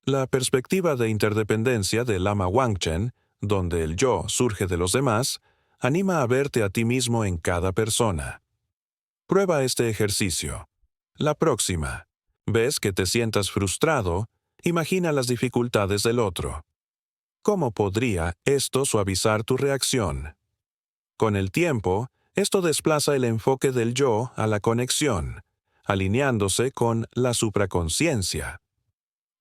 Speaker 1: La perspectiva de interdependencia de Lama Wangchen, donde el yo surge de los demás, anima a verte a ti mismo en cada persona. Prueba este ejercicio. La próxima. ¿Ves que te sientas frustrado? Imagina las dificultades del otro. ¿Cómo podría esto suavizar tu reacción? Con el tiempo, esto desplaza el enfoque del yo a la conexión, alineándose con la supraconsciencia.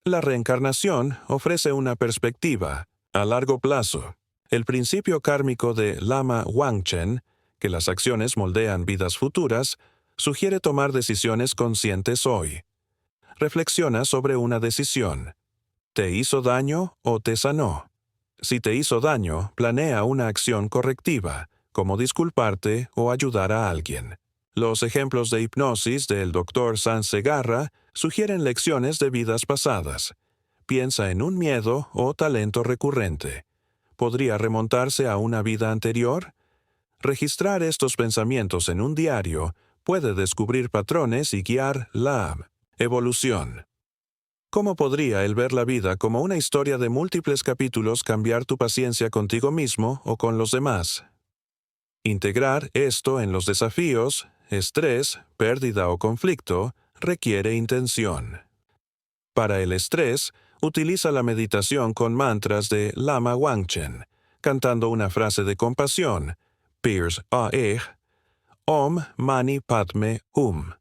Speaker 1: La reencarnación ofrece una perspectiva, a largo plazo. El principio kármico de Lama Wangchen, que las acciones moldean vidas futuras, sugiere tomar decisiones conscientes hoy. Reflexiona sobre una decisión. ¿Te hizo daño o te sanó? Si te hizo daño, planea una acción correctiva, como disculparte o ayudar a alguien. Los ejemplos de hipnosis del Dr. Sanz Segarra sugieren lecciones de vidas pasadas. Piensa en un miedo o talento recurrente. ¿Podría remontarse a una vida anterior? Registrar estos pensamientos en un diario puede descubrir patrones y guiar la evolución. ¿Cómo podría el ver la vida como una historia de múltiples capítulos cambiar tu paciencia contigo mismo o con los demás? Integrar esto en los desafíos, estrés, pérdida o conflicto requiere intención. Para el estrés, utiliza la meditación con mantras de Lama Wangchen, cantando una frase de compasión, Pirs Aeg, Om Mani Padme Hum,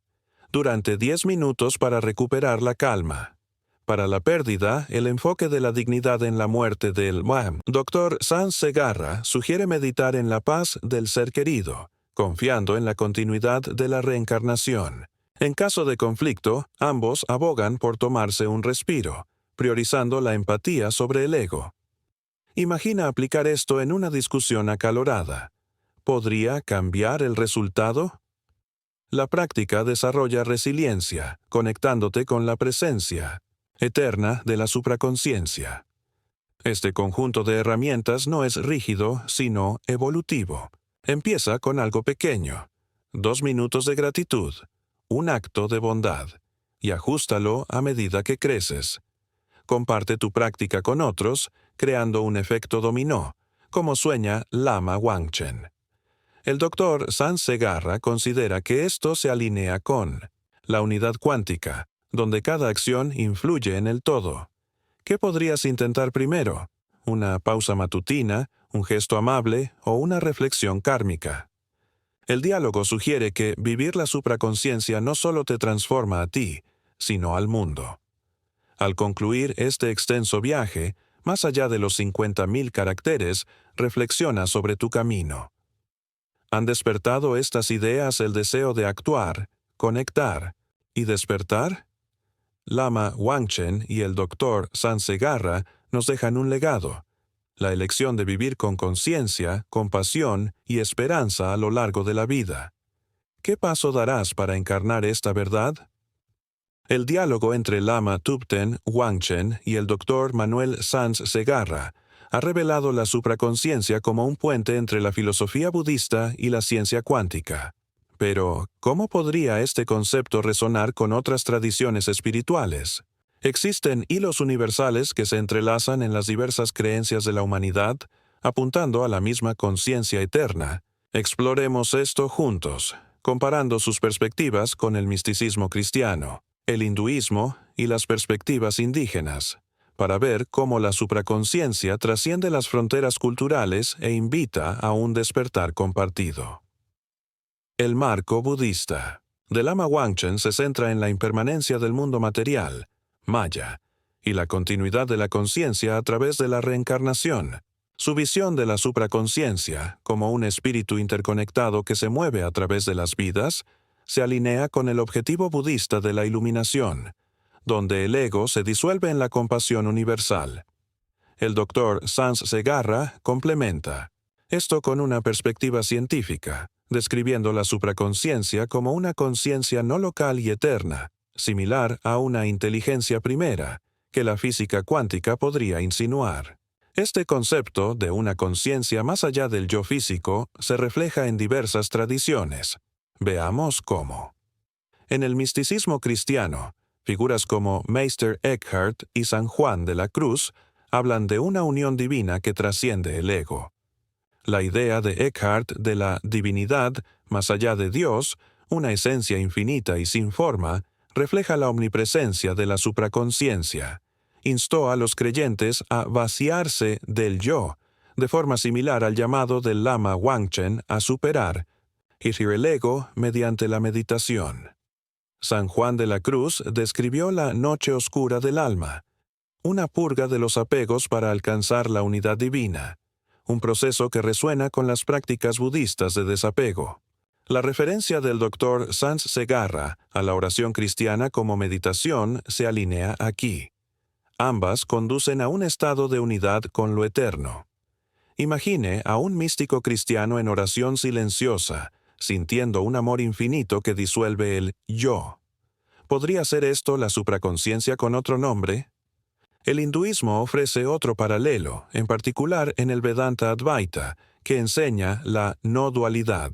Speaker 1: durante 10 minutos para recuperar la calma. Para la pérdida, el enfoque de la dignidad en la muerte del Dr. Sanz Segarra sugiere meditar en la paz del ser querido, confiando en la continuidad de la reencarnación. En caso de conflicto, ambos abogan por tomarse un respiro, priorizando la empatía sobre el ego. Imagina aplicar esto en una discusión acalorada. ¿Podría cambiar el resultado? La práctica desarrolla resiliencia, conectándote con la presencia eterna de la supraconsciencia. Este conjunto de herramientas no es rígido, sino evolutivo. Empieza con algo pequeño, 2 minutos de gratitud, un acto de bondad, y ajústalo a medida que creces. Comparte tu práctica con otros, creando un efecto dominó, como sueña Lama Wangchen. El Dr. Sanz Segarra considera que esto se alinea con la unidad cuántica, donde cada acción influye en el todo. ¿Qué podrías intentar primero? ¿Una pausa matutina, un gesto amable o una reflexión kármica? El diálogo sugiere que vivir la supraconsciencia no solo te transforma a ti, sino al mundo. Al concluir este extenso viaje, más allá de los 50.000 caracteres, reflexiona sobre tu camino. ¿Han despertado estas ideas el deseo de actuar, conectar y despertar? Lama Wangchen y el Dr. Sanz Segarra nos dejan un legado, la elección de vivir con conciencia, compasión y esperanza a lo largo de la vida. ¿Qué paso darás para encarnar esta verdad? El diálogo entre Lama Thubten Wangchen y el Dr. Manuel Sanz Segarra ha revelado la supraconsciencia como un puente entre la filosofía budista y la ciencia cuántica. Pero, ¿cómo podría este concepto resonar con otras tradiciones espirituales? Existen hilos universales que se entrelazan en las diversas creencias de la humanidad, apuntando a la misma conciencia eterna. Exploremos esto juntos, comparando sus perspectivas con el misticismo cristiano, el hinduismo y las perspectivas indígenas, para ver cómo la supraconsciencia trasciende las fronteras culturales e invita a un despertar compartido. El marco budista de Lama Wangchen se centra en la impermanencia del mundo material, Maya, y la continuidad de la conciencia a través de la reencarnación. Su visión de la supraconsciencia, como un espíritu interconectado que se mueve a través de las vidas, se alinea con el objetivo budista de la iluminación, donde el ego se disuelve en la compasión universal. El Dr. Sanz Segarra complementa esto con una perspectiva científica, describiendo la supraconsciencia como una conciencia no local y eterna, similar a una inteligencia primera, que la física cuántica podría insinuar. Este concepto de una conciencia más allá del yo físico se refleja en diversas tradiciones. Veamos cómo. En el misticismo cristiano, figuras como Meister Eckhart y San Juan de la Cruz hablan de una unión divina que trasciende el ego. La idea de Eckhart de la divinidad, más allá de Dios, una esencia infinita y sin forma, refleja la omnipresencia de la supraconciencia. Instó a los creyentes a vaciarse del yo, de forma similar al llamado del lama Wangchen a superar, el ego mediante la meditación. San Juan de la Cruz describió la noche oscura del alma, una purga de los apegos para alcanzar la unidad divina, un proceso que resuena con las prácticas budistas de desapego. La referencia del Dr. Sanz Segarra a la oración cristiana como meditación se alinea aquí. Ambas conducen a un estado de unidad con lo eterno. Imagine a un místico cristiano en oración silenciosa, sintiendo un amor infinito que disuelve el yo. ¿Podría ser esto la supraconciencia con otro nombre? El hinduismo ofrece otro paralelo, en particular en el Vedanta Advaita, que enseña la no dualidad.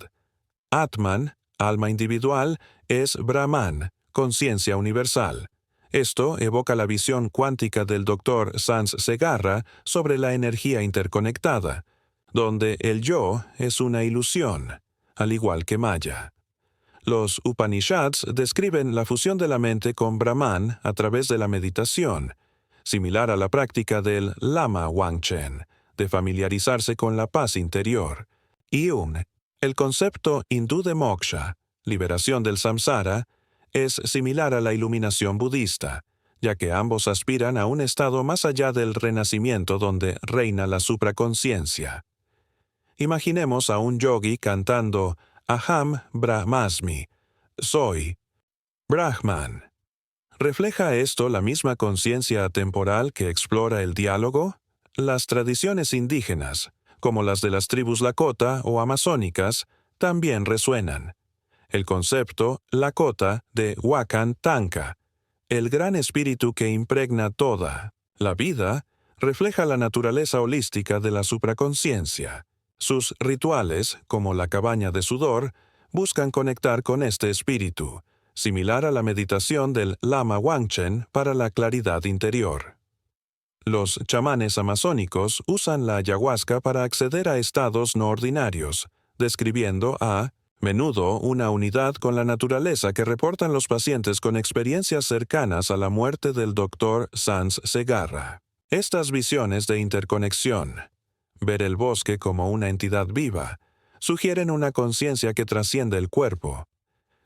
Speaker 1: Atman, alma individual, es Brahman, conciencia universal. Esto evoca la visión cuántica del Dr. Sanz Segarra sobre la energía interconectada, donde el yo es una ilusión, al igual que Maya. Los Upanishads describen la fusión de la mente con Brahman a través de la meditación, similar a la práctica del Lama Wangchen, de familiarizarse con la paz interior. El concepto hindú de moksha, liberación del samsara, es similar a la iluminación budista, ya que ambos aspiran a un estado más allá del renacimiento donde reina la supraconciencia. Imaginemos a un yogi cantando Aham Brahmasmi, soy Brahman. ¿Refleja esto la misma conciencia atemporal que explora el diálogo? Las tradiciones indígenas, como las de las tribus Lakota o amazónicas, también resuenan. El concepto Lakota de Wakan Tanka, el gran espíritu que impregna toda la vida, refleja la naturaleza holística de la supraconciencia. Sus rituales, como la cabaña de sudor, buscan conectar con este espíritu, similar a la meditación del Lama Wangchen para la claridad interior. Los chamanes amazónicos usan la ayahuasca para acceder a estados no ordinarios, describiendo a menudo una unidad con la naturaleza que reportan los pacientes con experiencias cercanas a la muerte del Dr. Sanz Segarra. Estas visiones de interconexión, ver el bosque como una entidad viva, sugieren una conciencia que trasciende el cuerpo.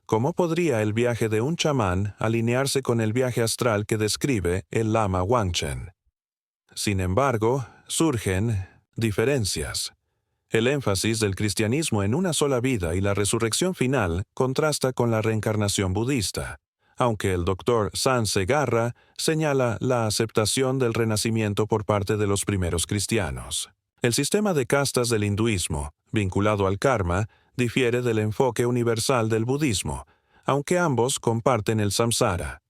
Speaker 1: ¿Cómo podría el viaje de un chamán alinearse con el viaje astral que describe el Lama Wangchen? Sin embargo, surgen diferencias. El énfasis del cristianismo en una sola vida y la resurrección final contrasta con la reencarnación budista, aunque el Dr. Sanz Segarra señala la aceptación del renacimiento por parte de los primeros cristianos. El sistema de castas del hinduismo, vinculado al karma, difiere del enfoque universal del budismo, aunque ambos comparten el samsara.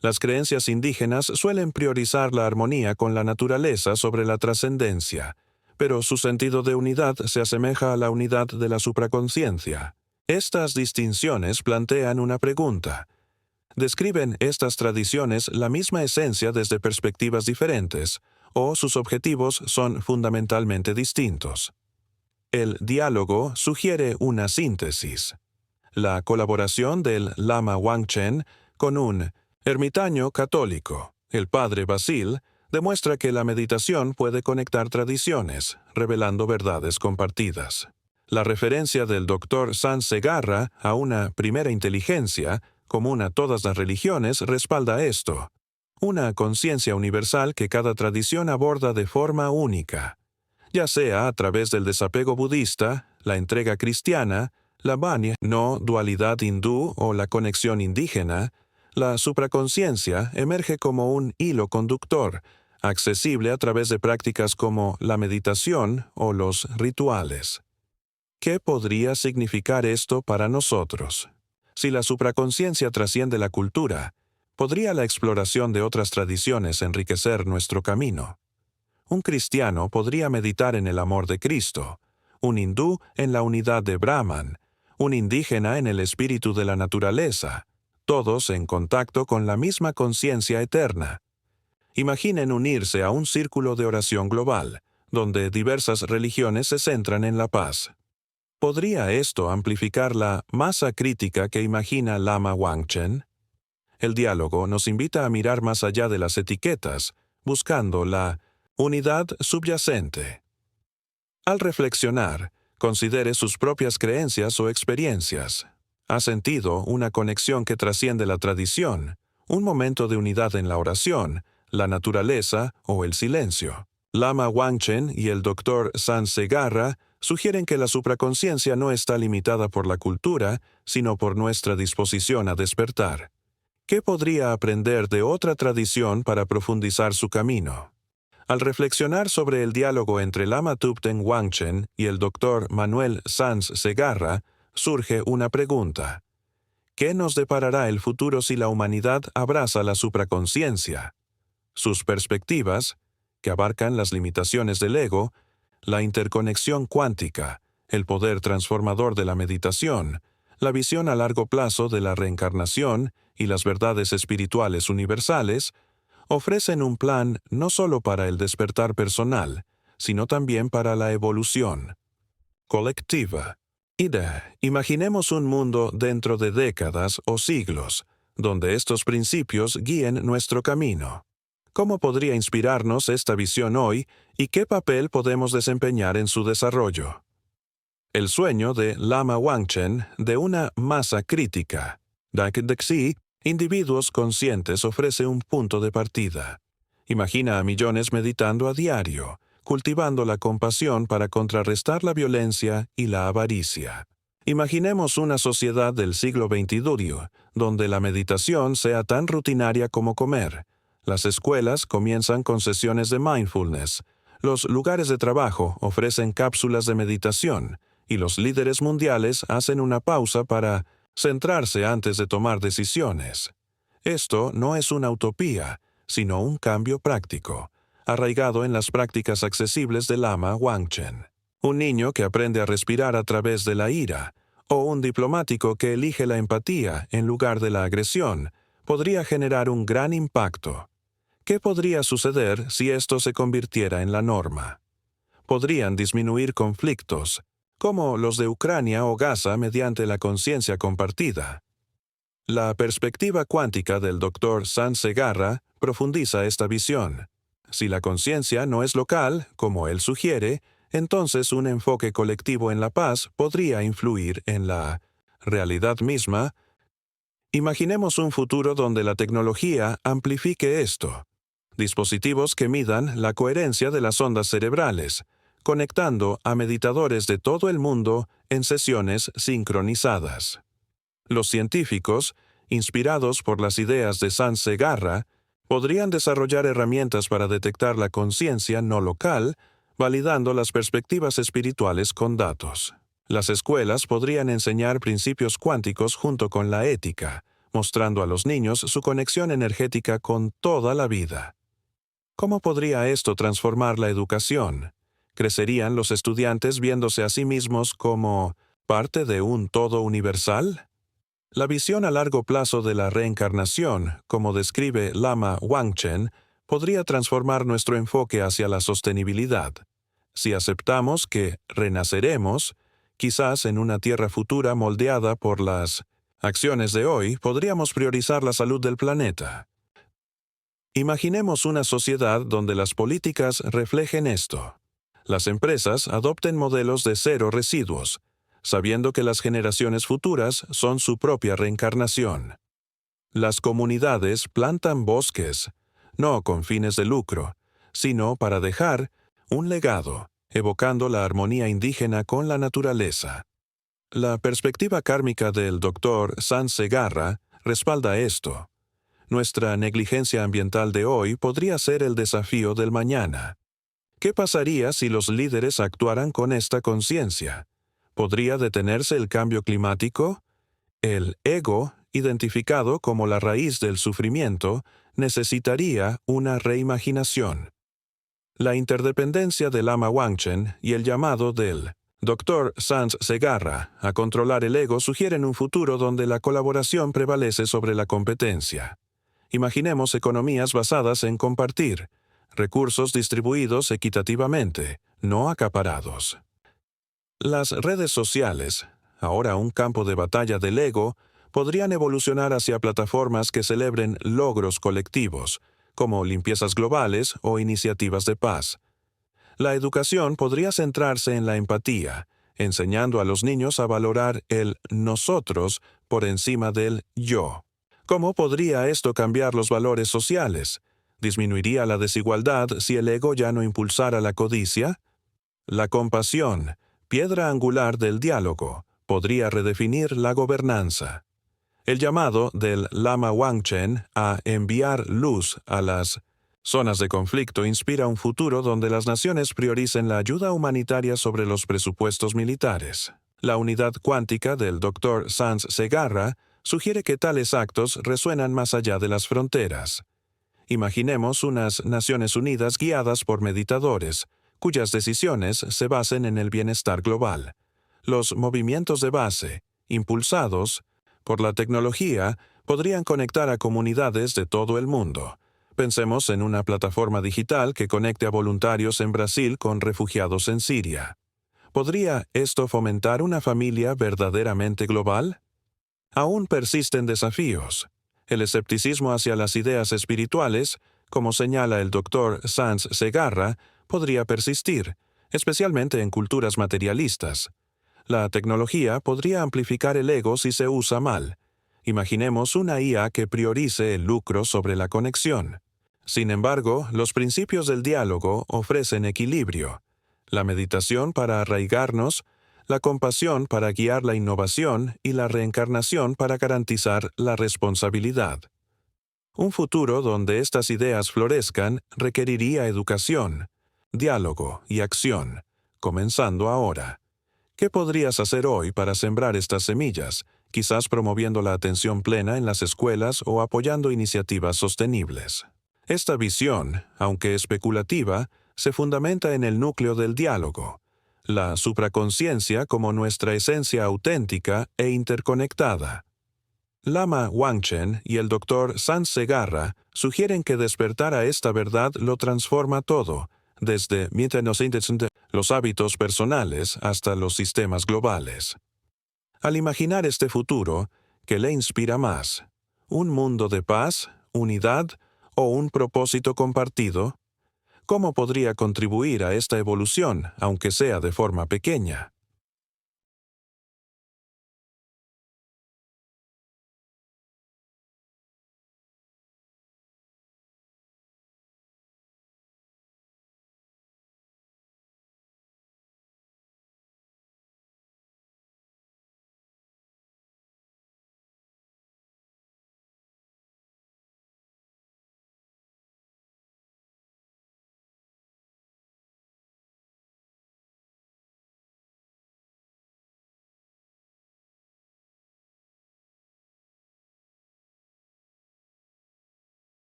Speaker 1: Las creencias indígenas suelen priorizar la armonía con la naturaleza sobre la trascendencia, pero su sentido de unidad se asemeja a la unidad de la supraconciencia. Estas distinciones plantean una pregunta. ¿Describen estas tradiciones la misma esencia desde perspectivas diferentes, o sus objetivos son fundamentalmente distintos? El diálogo sugiere una síntesis. La colaboración del Lama Wangchen con un ermitaño católico, el padre Basil, demuestra que la meditación puede conectar tradiciones, revelando verdades compartidas. La referencia del Dr. Sanz Segarra a una primera inteligencia, común a todas las religiones, respalda esto. Una conciencia universal que cada tradición aborda de forma única, ya sea a través del desapego budista, la entrega cristiana, la vanya, no dualidad hindú o la conexión indígena. La supraconciencia emerge como un hilo conductor, accesible a través de prácticas como la meditación o los rituales. ¿Qué podría significar esto para nosotros? Si la supraconciencia trasciende la cultura, ¿podría la exploración de otras tradiciones enriquecer nuestro camino? Un cristiano podría meditar en el amor de Cristo, un hindú en la unidad de Brahman, un indígena en el espíritu de la naturaleza, todos en contacto con la misma conciencia eterna. Imaginen unirse a un círculo de oración global, donde diversas religiones se centran en la paz. ¿Podría esto amplificar la masa crítica que imagina Lama Wangchen? El diálogo nos invita a mirar más allá de las etiquetas, buscando la unidad subyacente. Al reflexionar, considere sus propias creencias o experiencias. ¿Ha sentido una conexión que trasciende la tradición, un momento de unidad en la oración, la naturaleza o el silencio? Lama Wangchen y el Dr. San Segarra sugieren que la supraconciencia no está limitada por la cultura, sino por nuestra disposición a despertar. ¿Qué podría aprender de otra tradición para profundizar su camino? Al reflexionar sobre el diálogo entre Lama Thubten Wangchen y el Dr. Manuel Sanz Segarra, surge una pregunta. ¿Qué nos deparará el futuro si la humanidad abraza la supraconciencia? Sus perspectivas, que abarcan las limitaciones del ego, la interconexión cuántica, el poder transformador de la meditación, la visión a largo plazo de la reencarnación y las verdades espirituales universales, ofrecen un plan no solo para el despertar personal, sino también para la evolución colectiva. Imaginemos un mundo dentro de décadas o siglos, donde estos principios guíen nuestro camino. ¿Cómo podría inspirarnos esta visión hoy y qué papel podemos desempeñar en su desarrollo? El sueño de Lama Wangchen de una masa crítica. Dakdexi, individuos conscientes, ofrece un punto de partida. Imagina a millones meditando a diario, cultivando la compasión para contrarrestar la violencia y la avaricia. Imaginemos una sociedad del siglo XXI, donde la meditación sea tan rutinaria como comer. Las escuelas comienzan con sesiones de mindfulness. Los lugares de trabajo ofrecen cápsulas de meditación, y los líderes mundiales hacen una pausa para centrarse antes de tomar decisiones. Esto no es una utopía, sino un cambio práctico, arraigado en las prácticas accesibles de Lama Wangchen. Un niño que aprende a respirar a través de la ira, o un diplomático que elige la empatía en lugar de la agresión, podría generar un gran impacto. ¿Qué podría suceder si esto se convirtiera en la norma? Podrían disminuir conflictos, como los de Ucrania o Gaza, mediante la conciencia compartida. La perspectiva cuántica del Dr. San Segarra profundiza esta visión. Si la conciencia no es local, como él sugiere, entonces un enfoque colectivo en la paz podría influir en la realidad misma. Imaginemos un futuro donde la tecnología amplifique esto. Dispositivos que midan la coherencia de las ondas cerebrales, conectando a meditadores de todo el mundo en sesiones sincronizadas. Los científicos, inspirados por las ideas de San Segarra, podrían desarrollar herramientas para detectar la conciencia no local, validando las perspectivas espirituales con datos. Las escuelas podrían enseñar principios cuánticos junto con la ética, mostrando a los niños su conexión energética con toda la vida. ¿Cómo podría esto transformar la educación? ¿Crecerían los estudiantes viéndose a sí mismos como parte de un todo universal? La visión a largo plazo de la reencarnación, como describe Lama Wangchen, podría transformar nuestro enfoque hacia la sostenibilidad. Si aceptamos que renaceremos, quizás en una tierra futura moldeada por las acciones de hoy, podríamos priorizar la salud del planeta. Imaginemos una sociedad donde las políticas reflejen esto. Las empresas adopten modelos de cero residuos, sabiendo que las generaciones futuras son su propia reencarnación. Las comunidades plantan bosques, no con fines de lucro, sino para dejar un legado, evocando la armonía indígena con la naturaleza. La perspectiva kármica del Dr. San Segarra respalda esto. Nuestra negligencia ambiental de hoy podría ser el desafío del mañana. ¿Qué pasaría si los líderes actuaran con esta conciencia? ¿Podría detenerse el cambio climático? El ego, identificado como la raíz del sufrimiento, necesitaría una reimaginación. La interdependencia del Lama Wangchen y el llamado del Dr. Sanz Segarra a controlar el ego sugieren un futuro donde la colaboración prevalece sobre la competencia. Imaginemos economías basadas en compartir, recursos distribuidos equitativamente, no acaparados. Las redes sociales, ahora un campo de batalla del ego, podrían evolucionar hacia plataformas que celebren logros colectivos, como limpiezas globales o iniciativas de paz. La educación podría centrarse en la empatía, enseñando a los niños a valorar el nosotros por encima del yo. ¿Cómo podría esto cambiar los valores sociales? ¿Disminuiría la desigualdad si el ego ya no impulsara la codicia? La compasión, piedra angular del diálogo, podría redefinir la gobernanza. El llamado del Lama Wangchen a enviar luz a las zonas de conflicto inspira un futuro donde las naciones prioricen la ayuda humanitaria sobre los presupuestos militares. La unidad cuántica del Dr. Sanz Segarra sugiere que tales actos resuenan más allá de las fronteras. Imaginemos unas Naciones Unidas guiadas por meditadores, cuyas decisiones se basen en el bienestar global. Los movimientos de base, impulsados por la tecnología, podrían conectar a comunidades de todo el mundo. Pensemos en una plataforma digital que conecte a voluntarios en Brasil con refugiados en Siria. ¿Podría esto fomentar una familia verdaderamente global? Aún persisten desafíos. El escepticismo hacia las ideas espirituales, como señala el Dr. Sanz Segarra, podría persistir, especialmente en culturas materialistas. La tecnología podría amplificar el ego si se usa mal. Imaginemos una IA que priorice el lucro sobre la conexión. Sin embargo, los principios del diálogo ofrecen equilibrio. La meditación para arraigarnos, la compasión para guiar la innovación y la reencarnación para garantizar la responsabilidad. Un futuro donde estas ideas florezcan requeriría educación, diálogo y acción, comenzando ahora. ¿Qué podrías hacer hoy para sembrar estas semillas, quizás promoviendo la atención plena en las escuelas o apoyando iniciativas sostenibles? Esta visión, aunque especulativa, se fundamenta en el núcleo del diálogo, la supraconciencia como nuestra esencia auténtica e interconectada. Lama Wangchen y el Dr. Sanz Segarra sugieren que despertar a esta verdad lo transforma todo, desde los hábitos personales hasta los sistemas globales. Al imaginar este futuro, ¿qué le inspira más? ¿Un mundo de paz, unidad o un propósito compartido? ¿Cómo podría contribuir a esta evolución, aunque sea de forma pequeña?